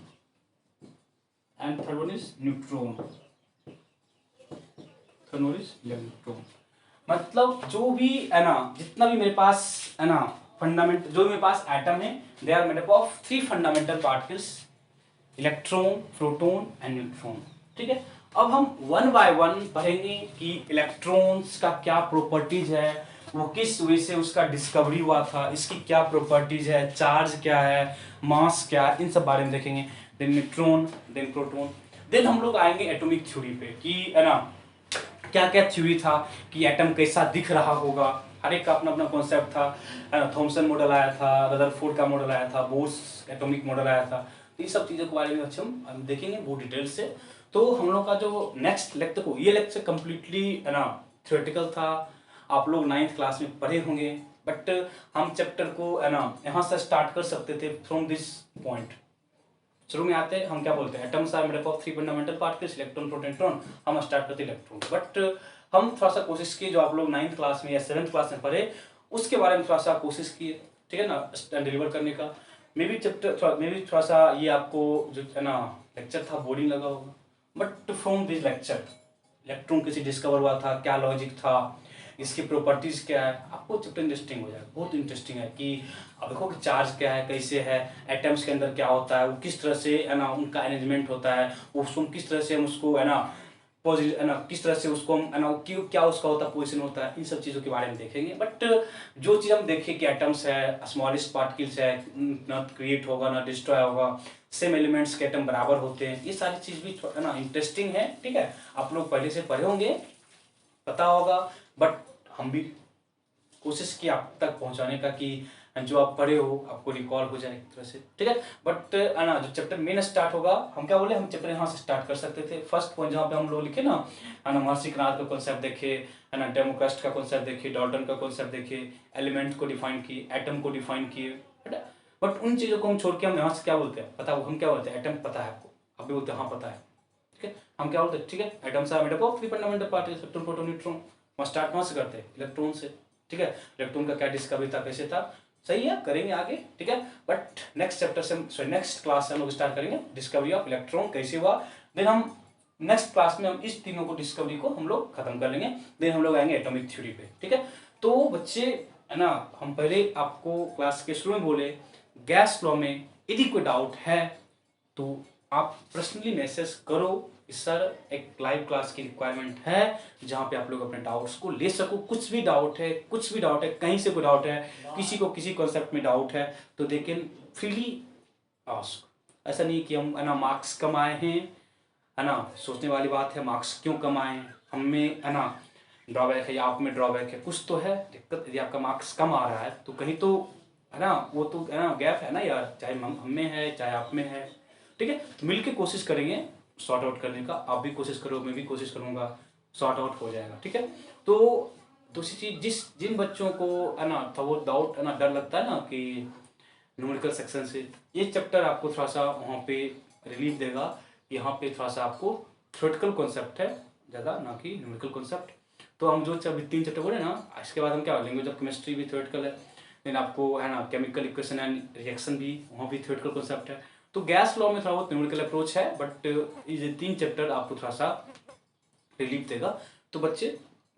and third one is neutron, third one is electron। मतलब जो भी है ना जितना भी मेरे पास है ना फंडामेंट, जो भी मेरे पास एटम है they are made up of three fundamental particles, electron, proton and neutron, ठीक है। अब हम वन बाय वन पढ़ेंगे कि इलेक्ट्रॉन्स का क्या प्रॉपर्टीज है, वो किस वजह से उसका डिस्कवरी हुआ था, इसकी क्या प्रॉपर्टीज है, चार्ज क्या है, मास क्या है, इन सब बारे में देखेंगे। Then neutron, then proton, then हम लोग आएंगे एटॉमिक थ्योरी पे कि है ना क्या क्या थ्योरी था कि एटम कैसा दिख रहा होगा, हर एक का अपना अपना कॉन्सेप्ट था। थॉमसन मॉडल आया था, रदरफोर्ड का मॉडल आया था, बोर्स एटॉमिक मॉडल आया था। तो इन सब चीज़ों के बारे में अच्छे हम देखेंगे बहुत डिटेल से। तो हम लोग का जो नेक्स्ट लेक्चर को, ये लेक्चर कम्प्लीटली है ना थ्योरेटिकल था, आप लोग 9th क्लास में पढ़े होंगे। बट हम चैप्टर को है ना यहाँ से स्टार्ट कर सकते थे फ्रॉम दिस पॉइंट। शुरू में आते हम क्या बोलते हैं, atoms are made up of three fundamental particles, electron, proton, neutron. हम स्टार्ट करते इलेक्ट्रॉन। बट हम थोड़ा सा कोशिश किए, जो आप लोग 9th क्लास में या 7th क्लास में पढ़े उसके बारे में थोड़ा सा कोशिश किए, ठीक है ना, डिलीवर करने का। मे भी थोड़ा सा ये आपको जो है ना लेक्चर था बोरिंग लगा होगा, but from this lecture electron कैसे डिस्कवर हुआ था, क्या लॉजिक था, इसकी प्रॉपर्टीज क्या है, आपको चैप्टर इंटरेस्टिंग हो जाएगा। बहुत इंटरेस्टिंग है कि अब देखो कि चार्ज क्या है, कैसे है, एटम्स के अंदर क्या होता है, वो किस तरह से है ना उनका अरेंजमेंट होता है, उसको किस तरह से हम उसको है ना है ना किस तरह से उसको हम है ना क्यों क्या उसका होता है पोजिशन होता है, इन सब चीज़ों के बारे में देखेंगे। बट जो चीज़ हम देखें कि एटम्स है, स्मॉलेस्ट पार्टिकल्स है, ना क्रिएट होगा ना डिस्ट्रॉय होगा, सेम एलिमेंट्स के एटम बराबर होते हैं, ये सारी चीज़ भी है ना इंटरेस्टिंग है। ठीक है, आप लोग पहले से पढ़े होंगे, पता होगा, बट हम भी कोशिश की आप तक पहुंचाने का कि जो आप पढ़े हो आपको रिकॉल हो जाए एक तरह से। ठीक है, बट ना जो चैप्टर मेन स्टार्ट होगा, हम क्या बोले, हम चैप्टर यहाँ से स्टार्ट कर सकते थे। फर्स्ट पॉइंट जहाँ पे हम लोग लिखे ना, महर्षि कृणाल का कॉन्सेप्ट देखे, है ना, डेमोक्रिस्ट का कॉन्सेप्ट देखे, डॉल्टन का कॉन्सेप्ट देखे, एलिमेंट को डिफाइन किए, एटम को डिफाइन किए, बट उन चीज़ों को हम छोड़ के हम यहाँ से क्या बोलते हैं पता, हम क्या बोलते हैं, एटम पता है आपको, आप भी बोलते हैं हाँ पता है। ठीक है, हम क्या बोलते हैं, ठीक है, atoms are made up of three fundamental particles, electron, proton, neutron. हम स्टार्ट कहाँ से करते हैं, इलेक्ट्रॉन से। ठीक है, इलेक्ट्रॉन का क्या डिस्कवरी था, कैसे था, सही है, करेंगे आगे। ठीक है, बट नेक्स्ट चैप्टर से सॉरी नेक्स्ट क्लास से हम लोग स्टार्ट करेंगे डिस्कवरी ऑफ इलेक्ट्रॉन कैसे हुआ। देन हम नेक्स्ट क्लास में हम इस तीनों को डिस्कवरी को हम लोग खत्म कर लेंगे। देन हम लोग आएंगे एटॉमिक थ्योरी पे। ठीक है, तो बच्चे है ना, हम पहले आपको क्लास के शुरू में बोले गैस लॉ में यदि कोई डाउट है तो आप पर्सनली मैसेज करो। सर एक लाइव क्लास की रिक्वायरमेंट है जहाँ पे आप लोग अपने डाउट्स को ले सको। कुछ भी डाउट है, कुछ भी डाउट है, कहीं से कोई डाउट है, किसी को किसी कॉन्सेप्ट में डाउट है तो दे कैन फ्रीली आस्क। ऐसा नहीं कि हम है ना मार्क्स कम आए हैं, है ना, सोचने वाली बात है मार्क्स क्यों कम आए, हम में है ना ड्रॉबैक है या आप में ड्रॉबैक है, कुछ तो है दिक्कत। यदि आपका मार्क्स कम आ रहा है तो कहीं तो है ना, वो तो है ना गैप है ना यार, चाहे हम में है चाहे आप में है। ठीक है, तो मिलके कोशिश करेंगे सॉर्ट आउट करने का। आप भी कोशिश करो, मैं भी कोशिश करूंगा, सॉर्ट आउट हो जाएगा। ठीक है, तो दूसरी चीज जिन बच्चों को है ना था वो डाउट है ना, डर लगता है ना कि न्यूमेरिकल सेक्शन से, ये चैप्टर आपको थोड़ा सा वहाँ पे रिलीफ देगा। यहाँ पे थोड़ा सा आपको थ्योरेटिकल कॉन्सेप्ट है ज़्यादा, ना कि न्यूमेरिकल कॉन्सेप्ट। तो हम जो तीन चैप्टर बोले ना, इसके बाद हम क्या लैंग्वेज ऑफ केमिस्ट्री भी थ्योरेटिकल है, देन आपको है ना केमिकल इक्वेशन एंड रिएक्शन भी, वहाँ भी थ्योरेटिकल कॉन्सेप्ट है। तो गैस लॉ में थोड़ा बहुत न्यूमेरिकल अप्रोच है, बट ये तीन चैप्टर आपको थोड़ा सा रिलीफ देगा। तो बच्चे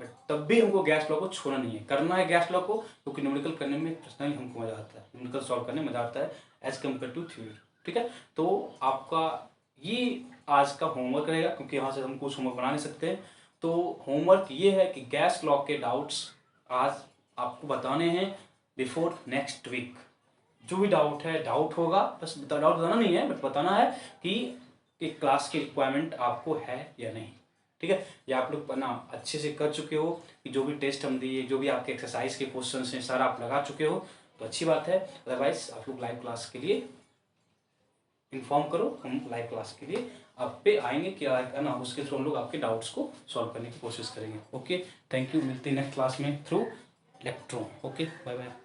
बट तब भी हमको गैस लॉ को छोड़ना नहीं है, करना है गैस लॉ को, क्योंकि न्यूमेरिकल करने में पर्सनली हमको मजा आता है, न्यूमेरिकल सॉल्व करने में मजा आता है एज कम्पेयर टू थ्योरी। ठीक है, तो आपका ये आज का होमवर्क रहेगा, क्योंकि यहाँ से हम कुछ होमवर्क बना नहीं सकते। तो होमवर्क ये है कि गैस लॉ के डाउट्स आज आपको बताने हैं बिफोर नेक्स्ट वीक। जो भी डाउट है, डाउट होगा, बस डाउट बताना नहीं है बट बताना है कि क्लास की रिक्वायरमेंट आपको है या नहीं। ठीक है, या आप लोग ना अच्छे से कर चुके हो कि जो भी टेस्ट हम दिए, जो भी आपके एक्सरसाइज के क्वेश्चन हैं सारा आप लगा चुके हो तो अच्छी बात है। अदरवाइज आप लोग लाइव क्लास के लिए इन्फॉर्म करो, हम लाइव क्लास के लिए आप पे आएंगे कि है ना, उसके थ्रू हम लोग आपके डाउट्स को सॉल्व करने की कोशिश करेंगे। ओके, थैंक यू, मिलते हैं नेक्स्ट क्लास में through electron. Okay, bye bye.